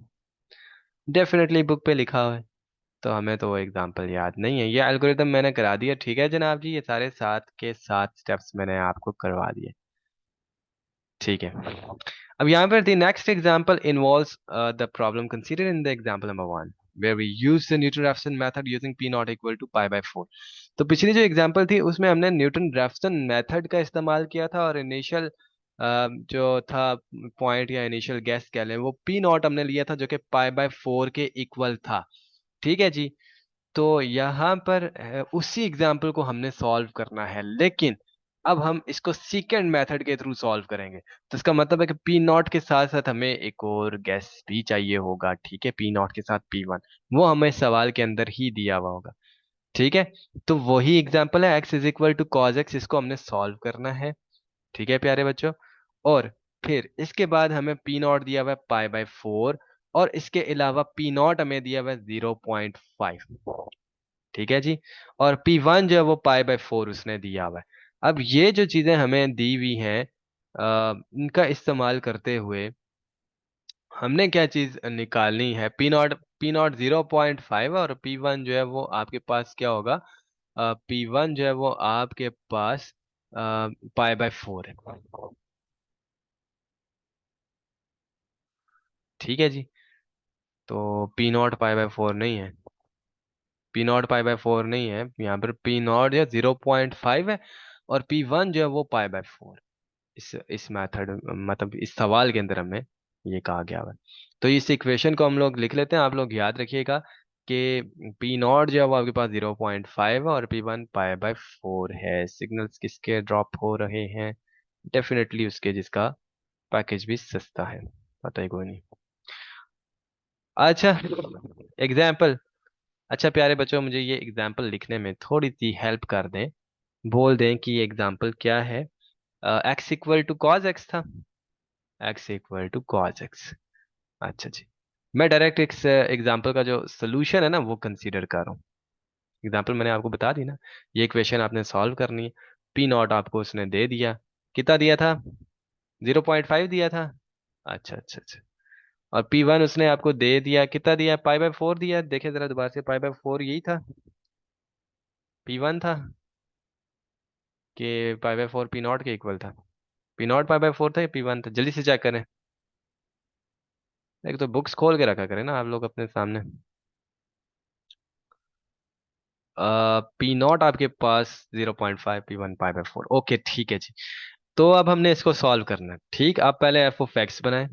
डेफिनेटली बुक पे लिखा हुआ है। तो हमें तो वो एग्जाम्पल याद नहीं है। ये एल्गोरिदम मैंने करा दिया, ठीक है जनाब जी? ये सारे सात के सात स्टेप्स मैंने आपको करवा दिए, ठीक है? अब यहाँ पर the next example involves the problem consider in the example number 1 where we use the Newton-Raphson method using p naught equal to pi by 4। तो पिछली जो एग्जाम्पल थी उसमें हमने न्यूटन रैफ्सन मेथड का इस्तेमाल किया था, और इनिशियल जो था पॉइंट या इनिशियल गैस कह लें, वो पी नॉट हमने लिया था जो कि पाई बाय 4 के इक्वल था, ठीक है जी? तो यहाँ पर उसी एग्जाम्पल को हमने सॉल्व करना है, लेकिन अब हम इसको सीकेंड मेथड के थ्रू सॉल्व करेंगे। तो इसका मतलब है कि पी नॉट के साथ साथ हमें एक और गैस भी चाहिए होगा, ठीक है? पी नॉट के साथ पी वन, वो हमें सवाल के अंदर ही दिया हुआ होगा, ठीक है? तो वही एग्जाम्पल है X is equal to cos X, इसको हमने सॉल्व करना है, ठीक है प्यारे बच्चों? और फिर इसके बाद हमें पी नॉट दिया हुआ है पाई बाय 4, और इसके अलावा पी नॉट हमें दिया हुआ है 0.5, ठीक है जी? और P1 जो है वो पाई बाय 4 उसने दिया हुआ है। अब ये जो चीजें हमें दी हुई हैं, इनका इस्तेमाल करते हुए हमने क्या चीज निकालनी है? पी नॉट 0.5, और P1 जो है वो आपके पास क्या होगा? P1 जो है वो आपके पास पाई बाय 4 है, ठीक है जी? तो पी नॉट पाई बाय 4 नहीं है, पी नॉट पाई बाय 4 नहीं है यहाँ पर। पी नॉट जो 0.5 है, और P1 जो है वो पाई बाय 4। इस मेथड, मतलब इस सवाल के अंदर हमें ये कहा गया है। तो इस इक्वेशन को हम लोग लिख लेते हैं। आप लोग याद रखिएगा कि पी नॉट जो है वो आपके पास 0.5 है, और P1 पाई बाय 4 है। सिग्नल्स किसके ड्रॉप हो रहे हैं? डेफिनेटली उसके जिसका पैकेज भी सस्ता है, पता ही कोई नहीं। अच्छा, एग्जाम्पल। अच्छा प्यारे बच्चों, मुझे ये एग्जाम्पल लिखने में थोड़ी सी हेल्प कर दें। बोल दें कि ये एग्जाम्पल क्या है? X equal to cos X था, X equal to cos X. अच्छा जी, मैं डायरेक्ट इस एग्जाम्पल का जो सोल्यूशन है ना वो कंसीडर कर रहा हूँ। एग्जाम्पल मैंने आपको बता दी ना, ये इक्वेशन आपने सॉल्व करनी है। पी नॉट आपको उसने दे दिया, कितना दिया था? 0.5 दिया था। अच्छा अच्छा अच्छा। और P1 उसने आपको दे दिया, कितना दिया? पाई बाय 4 दिया। देखिए जरा दोबारा से, पाई बाय 4 यही था, P1 था कि पाई बाय 4 पी नॉट के इक्वल था? पी नॉट पाई बाय 4 था या P1 था? जल्दी से चेक करें। एक तो बुक्स खोल के रखा करें ना आप लोग अपने सामने। पी नॉट आपके पास 0.5, P1 पाई बाय 4। ओके ठीक है जी। तो अब हमने इसको सॉल्व करना है, ठीक? आप पहले एफ ऑफ एक्स बनाएं।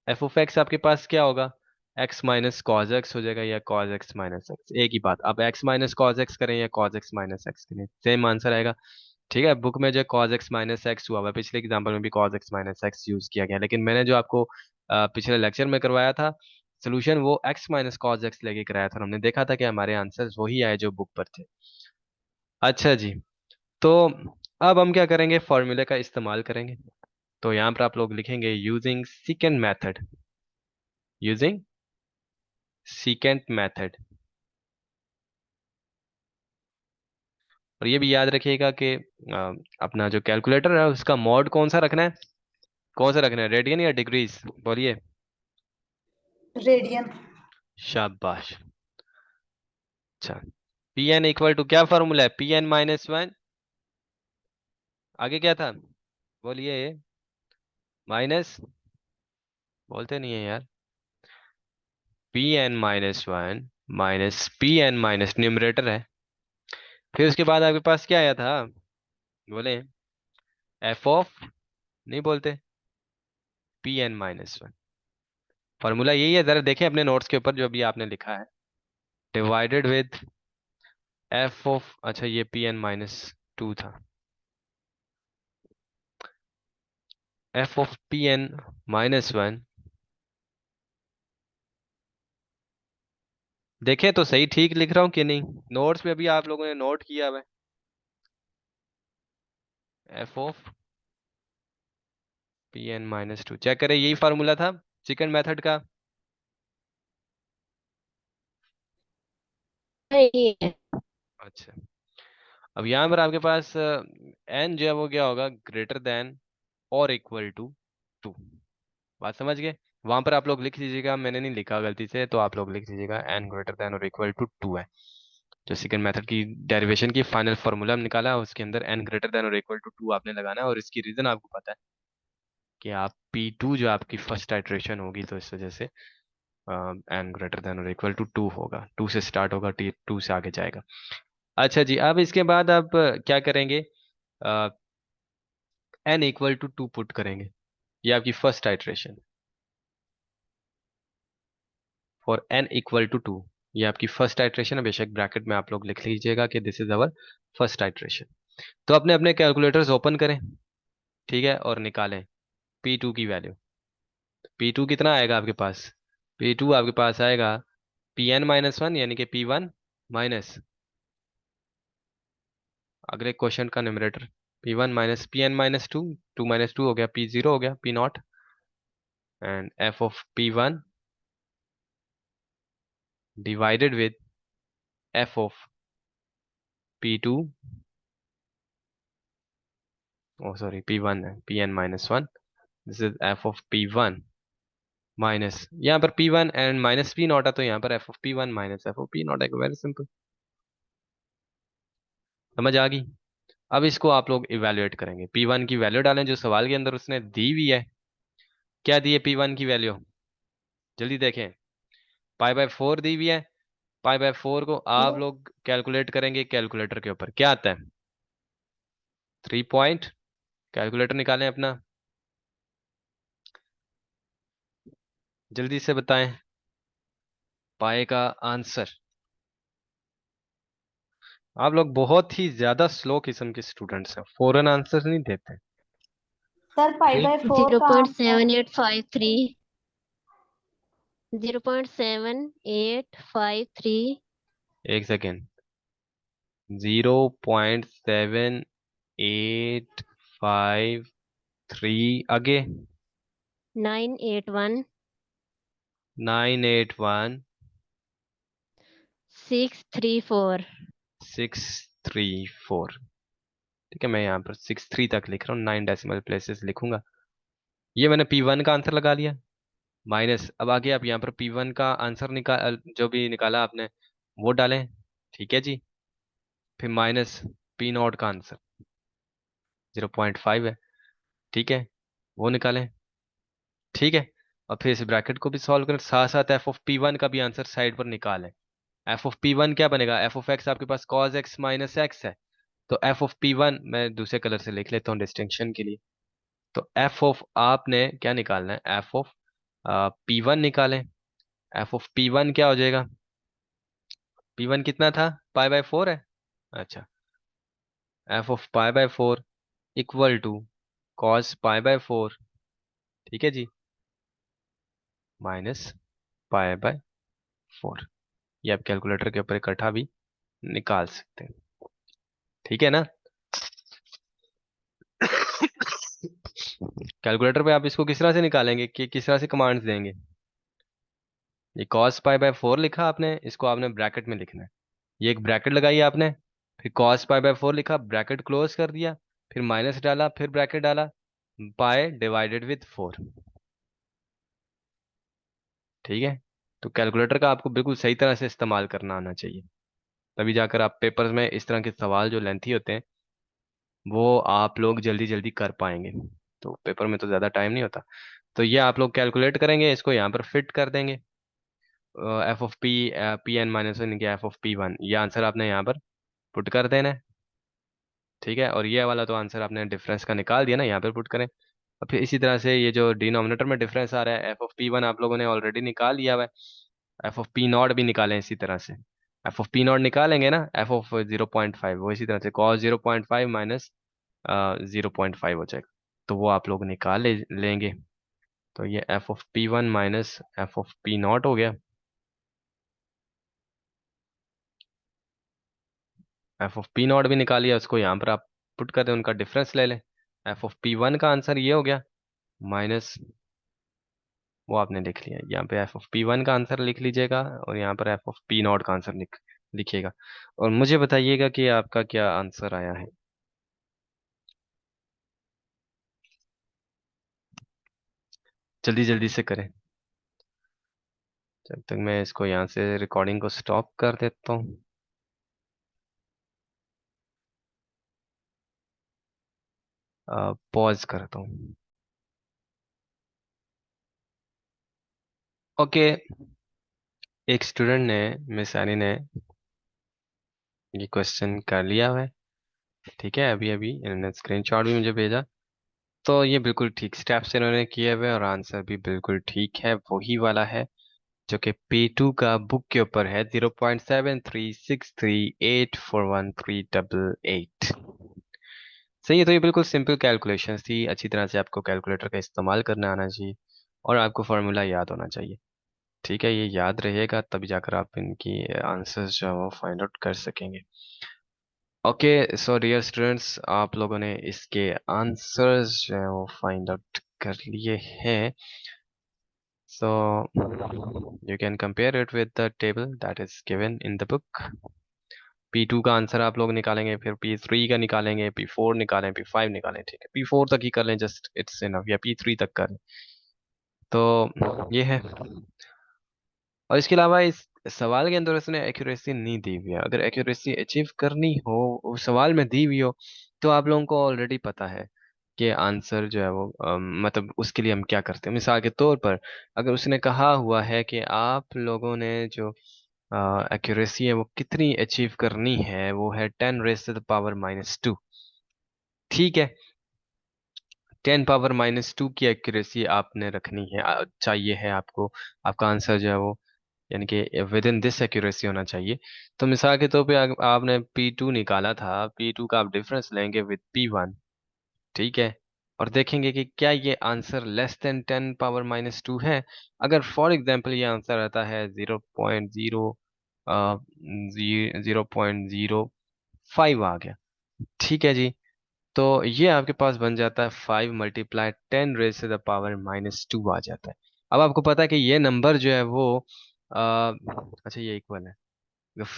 एफ ऑफ एक्स आपके पास क्या होगा? एक्स माइनस कॉज एक्स हो जाएगा, या कॉज एक्स माइनस एक्स, एक ही बात। आप एक्स माइनस कॉज एक्स करें या कॉज एक्स माइनस एक्स करें, सेम आंसर आएगा, ठीक है? बुक में जो कॉज एक्स माइनस एक्स हुआ है, पिछले एग्जाम्पल में भी cos x minus x use किया गया, लेकिन मैंने जो आपको पिछले लेक्चर में करवाया था सोल्यूशन, वो एक्स माइनस कॉज एक्स लेके कराया था, और हमने देखा था कि हमारे आंसर्स वही आए जो बुक पर थे। अच्छा जी, तो अब हम क्या करेंगे? फॉर्मूले का इस्तेमाल करेंगे। तो यहाँ पर आप लोग लिखेंगे यूजिंग सीकेंड मेथड, यूजिंग सीकेंड मेथड। और ये भी याद रखिएगा कि अपना जो कैलकुलेटर है उसका मोड कौन सा रखना है? कौन सा रखना है, रेडियन या डिग्रीज? बोलिए। रेडियन। शाबाश। अच्छा, पी एन इक्वल टू क्या फॉर्मूला है? Pn-1, आगे क्या था? बोलिए। माइनस, बोलते नहीं है यार। Pn-1 minus Pn minus, numerator है। फिर उसके बाद आपके पास क्या आया था? बोले। एफ ऑफ, नहीं बोलते, Pn-1। फॉर्मूला यही है, जरा देखें अपने नोट्स के ऊपर जो भी आपने लिखा है। डिवाइडेड विद एफ ऑफ, अच्छा ये पी एन माइनस टू था, F of P N minus one. देखें तो सही ठीक लिख रहा हूँ कि नहीं, नोट्स में अभी आप लोगों ने नोट किया हुआ है। F of P N minus two, check करें, यही फार्मूला था सेकंड मेथड का। ये है। अच्छा, अब यहाँ पर आपके पास एन जो है वो क्या होगा, ग्रेटर देन और इक्वल टू टू। बात समझ गए? वहां पर आप लोग लिख लीजिएगा, मैंने नहीं लिखा गलती से, तो आप लोग लिख लीजिएगा एन ग्रेटर देन और इक्वल टू टू है। जो सेकंड मेथड की डेरिवेशन की फाइनल फार्मूला हमने निकाला है, उसके अंदर एन ग्रेटर देन और इक्वल टू टू आपने लगाना है, और इसकी रीजन आपको पता है कि आप पी टू जो आपकी फर्स्ट आइट्रेशन होगी, तो इस वजह से एन ग्रेटर देन और इक्वल टू टू होगा, टू से स्टार्ट होगा, टी टू से आगे जाएगा। अच्छा जी, अब इसके बाद आप क्या करेंगे, N equal to two put करेंगे, ये आपकी first iteration for N equal to two. ये आपकी फर्स्ट आइट्रेशन है, बेशक ब्रैकेट में आप लोग लिख लीजिएगा कि this is our first iteration. तो अपने अपने कैलकुलेटर्स ओपन करें, ठीक है, और निकालें पी टू की वैल्यू। पी टू कितना आएगा आपके पास, पी टू आपके पास आएगा पी एन माइनस वन, यानी कि पी वन माइनस अगले क्वेश्चन का numerator, P one minus P N minus two, two minus two हो गया पी जीरो, हो गया P naught, and F of P one divided with F of P two, oh sorry P one है, P N minus one, this is F of P one minus, यहाँ पर P one and minus P naught है, तो यहाँ पर F of P one minus F of P naught है, very simple. समझ आ गई? अब इसको आप लोग इवेल्युएट करेंगे, पी वन की वैल्यू डालें जो सवाल के अंदर उसने दी हुई है। क्या दी है पी वन की वैल्यू, जल्दी देखें, पाई बाय फोर दी हुई है। पाई बाय फोर को आप Yes. लोग कैलकुलेट करेंगे कैलकुलेटर के ऊपर, क्या आता है, थ्री पॉइंट, कैलकुलेटर निकालें अपना, जल्दी से बताएं पाए का आंसर। आप लोग बहुत ही ज्यादा स्लो किस्म के स्टूडेंट्स हैं, फौरन आंसर नहीं देते। सर पाई ठीक, बाय फोर जीरो का point answer seven eight five three 0.7853। एक सेकेंड, 0.7853, आगे 981 981 634। 634। ठीक है, मैं यहाँ पर 63 तक लिख रहा हूँ, 9 डेसिमल प्लेसेस लिखूंगा। ये मैंने पी वन का आंसर लगा लिया, माइनस, अब आगे आप यहाँ पर पी वन का आंसर निकाल, जो भी निकाला आपने वो डालें, ठीक है जी, फिर माइनस पी नॉट का आंसर 0.5 है, ठीक है, वो निकालें, ठीक है, और फिर इस ब्रैकेट को भी सॉल्व करें, साथ साथ एफ ऑफ पी वन का भी आंसर साइड पर निकालें। एफ ऑफ पी वन क्या बनेगा, एफ ऑफ एक्स आपके पास कॉज एक्स माइनस एक्स है, तो एफ ऑफ पी वन मैं दूसरे कलर से लिख लेता हूँ डिस्टिंक्शन के लिए। तो एफ ऑफ आपने क्या निकालना है, एफ ऑफ पी वन निकालें, एफ ऑफ पी वन क्या हो जाएगा, पी वन कितना था, पाई बाय फोर है, अच्छा, F of pi by four equal to cos pi by four, ठीक है जी, माइनस पाई बाय फोर। ये आप कैलकुलेटर के ऊपर इकट्ठा भी निकाल सकते हैं, ठीक है ना। कैलकुलेटर पे आप इसको किस तरह से निकालेंगे, कि किस तरह से कमांड्स देंगे, ये कॉस पाई बाय फोर लिखा आपने, इसको आपने ब्रैकेट में लिखना है, ये एक ब्रैकेट लगाई आपने, फिर कॉस पाई बाय फोर लिखा, ब्रैकेट क्लोज कर दिया, फिर माइनस डाला, फिर ब्रैकेट डाला, पाई डिवाइडेड विथ फोर, ठीक है। तो कैलकुलेटर का आपको बिल्कुल सही तरह से इस्तेमाल करना आना चाहिए, तभी जाकर आप पेपर्स में इस तरह के सवाल जो लेंथी होते हैं वो आप लोग जल्दी जल्दी कर पाएंगे। तो पेपर में तो ज़्यादा टाइम नहीं होता, तो ये आप लोग कैलकुलेट करेंगे, इसको यहाँ पर फिट कर देंगे, F of P, P N minus one, F of P one, ये आंसर आपने यहाँ पर पुट कर देना है, ठीक है, और ये वाला तो आंसर आपने डिफरेंस का निकाल दिया ना, यहाँ पर पुट करें। और फिर इसी तरह से ये जो डिनोमिनेटर में डिफरेंस आ रहा है, एफ ऑफ पी वन आप लोगों ने ऑलरेडी निकाल लिया हुआ है, एफ ऑफ पी नॉट भी निकालें इसी तरह से, एफ ऑफ पी नॉट निकालेंगे ना, एफ ऑफ 0.5, वो इसी तरह से कॉस 0.5 माइनस 0.5 हो जाएगा, तो वो आप लोग निकाल लेंगे। तो ये F of P one minus F of P not हो गया। एफ ऑफ पी नॉट भी निकालिए, उसको यहाँ पर आप पुट कर दें, उनका डिफरेंस ले लें। एफ ऑफ पी वन का आंसर ये हो गया, माइनस वो आपने लिख लिया, यहाँ पे एफ ऑफ पी वन का आंसर लिख लीजिएगा और यहाँ पर एफ ऑफ पी नॉट का आंसर लिखिएगा, और मुझे बताइएगा कि आपका क्या आंसर आया है। जल्दी जल्दी से करें, जब तक मैं इसको यहाँ से रिकॉर्डिंग को स्टॉप कर देता हूँ। पॉज करता हूँ। ओके, एक स्टूडेंट ने, मिस एनी ने ये क्वेश्चन कर लिया है, ठीक है, अभी अभी इन्होंने स्क्रीनशॉट भी मुझे भेजा। तो ये बिल्कुल ठीक स्टेप्स इन्होंने किए हुए और आंसर भी बिल्कुल ठीक है, वही वाला है जो कि P2 का बुक के ऊपर है, 0.7363841388। सही है, तो ये बिल्कुल सिंपल कैलकुलेशन थी, अच्छी तरह से आपको कैलकुलेटर का इस्तेमाल करना आना चाहिए और आपको फार्मूला याद होना चाहिए। ठीक है, ये याद रहेगा तभी जाकर आप इनकी आंसर्स जो है वो फाइंड आउट कर सकेंगे। ओके, सो डियर स्टूडेंट्स, आप लोगों ने इसके आंसर्स जो है वो फाइंड आउट कर लिए हैं। So you can compare it with the table that is given in the book. P2 का आंसर आप लोग निकालेंगे, फिर P3 का निकालेंगे, P4 निकालें, P5 निकालें, ठीक है, P4 तक ही कर लें, जस्ट इट्स इनफ, या P3 तक कर लें। तो ये है, और इसके अलावा इस सवाल के अंदर उसने एक्यूरेसी नहीं दी हुई है। अगर एक्यूरेसी अचीव करनी हो, उस सवाल में दी हुई हो, तो आप लोगों को ऑलरेडी पता है कि आंसर जो है वो मतलब उसके लिए हम क्या करते हैं। मिसाल के तौर पर अगर उसने कहा हुआ है कि आप लोगों ने जो एक्यूरेसी है वो कितनी अचीव करनी है, वो है 10⁻⁻²। ठीक है, 10⁻⁻² की एक्यूरेसी आपने रखनी है, चाहिए है आपको, आपका आंसर जो है वो यानी कि विद इन दिस एक्यूरेसी होना चाहिए। तो मिसाल के तौर पे आपने P2 निकाला था, P2 का आप डिफरेंस लेंगे विद P1, ठीक है, और देखेंगे कि क्या ये आंसर लेस देन 10⁻⁻² है। अगर फॉर एग्जांपल ये आंसर आता है 0.05 आ गया, ठीक है जी, तो ये आपके पास बन जाता है 5 × 10⁻⁻² आ जाता है। अब आपको पता है कि ये नंबर जो है वो अच्छा ये इक्वल है,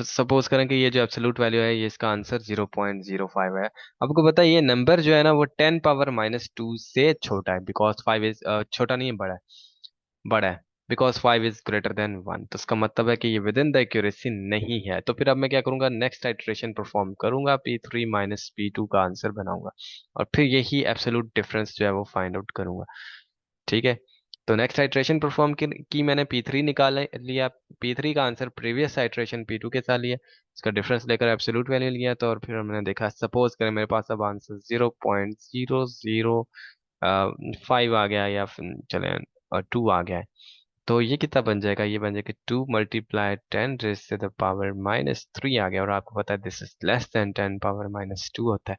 सपोज करें कि ये जो एब्सोल्यूट वैल्यू है ये इसका आंसर 0.05 है। आपको पता है ये नंबर जो है ना वो 10⁻⁻² से छोटा है, बिकॉज 5 इज छोटा नहीं है, बड़ा है, बड़ा है, बिकॉज 5 इज ग्रेटर देन 1। तो इसका मतलब है कि ये विद इन द एक्यूरेसी नहीं है। तो फिर अब मैं क्या करूंगा, नेक्स्ट आइट्रेशन परफॉर्म करूंगा, P3 माइनस P2 का आंसर बनाऊंगा और फिर यही एब्सोल्यूट डिफरेंस जो है वो फाइंड आउट करूंगा। ठीक है, तो नेक्स्ट आइट्रेशन परफॉर्म की मैंने P3 निकाल लिया, P3 का आंसर प्रीवियस आइट्रेशन P2 के साथ लिया, इसका डिफरेंस लेकर एब्सोल्यूट वैल्यू लिया, तो और फिर मैंने देखा, सपोज करें मेरे पास अब आंसर 0.005 आ गया, या फिर चले 2 आ गया है। तो ये कितना बन जाएगा, ये बन जाएगा 2 × 10⁻³ आ गया, और आपको पता है दिस इज लेस देन 10⁻⁻² होता है।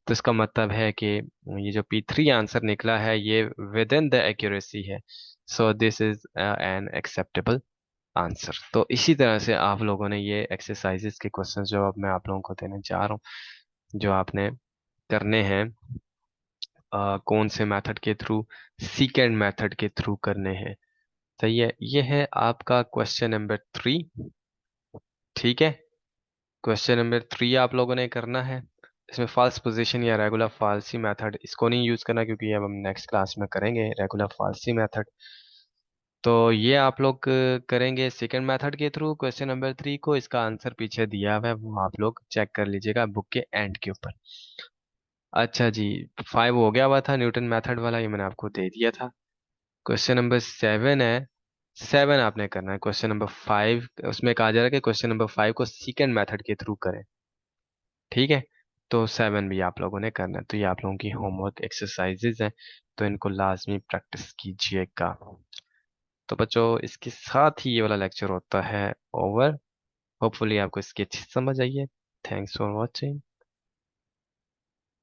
तो इसका मतलब है कि ये जो P3 आंसर निकला है ये विद इन द एक्यूरेसी है, so this is an acceptable answer. तो इसी तरह से आप लोगों ने ये एक्सरसाइजेस के क्वेश्चन जो अब मैं आप लोगों को देने जा रहा हूँ, जो आपने करने हैं कौन से मेथड के थ्रू, सीकेंड मेथड के थ्रू करने हैं। सही है, ये है आपका क्वेश्चन नंबर 3। ठीक है, क्वेश्चन नंबर 3 आप लोगों ने करना है। इसमें फॉल्स पोजीशन या रेगुलर फाल्सी मेथड इसको नहीं यूज करना, क्योंकि अब हम नेक्स्ट क्लास में करेंगे रेगुलर फाल्सी मेथड। तो ये आप लोग करेंगे सेकंड मेथड के थ्रू क्वेश्चन नंबर 3 को। इसका आंसर पीछे दिया हुआ है, वो आप लोग चेक कर लीजिएगा बुक के एंड के ऊपर। अच्छा जी, 5 हो गया हुआ था न्यूटन मेथड वाला, ये मैंने आपको दे दिया था। क्वेश्चन नंबर 7 है, 7 आपने करना है। क्वेश्चन नंबर 5 उसमें कहा जा रहा है कि क्वेश्चन नंबर 5 को सेकंड मेथड के थ्रू करें। ठीक है, तो 7 भी आप लोगों ने करना है। तो ये आप लोगों की होमवर्क एक्सरसाइजेज हैं, तो इनको लाजमी प्रैक्टिस कीजिएगा। तो बच्चों इसके साथ ही ये वाला लेक्चर होता है ओवर। होपफुली आपको इसकी अच्छी समझ आई है। Thanks for watching.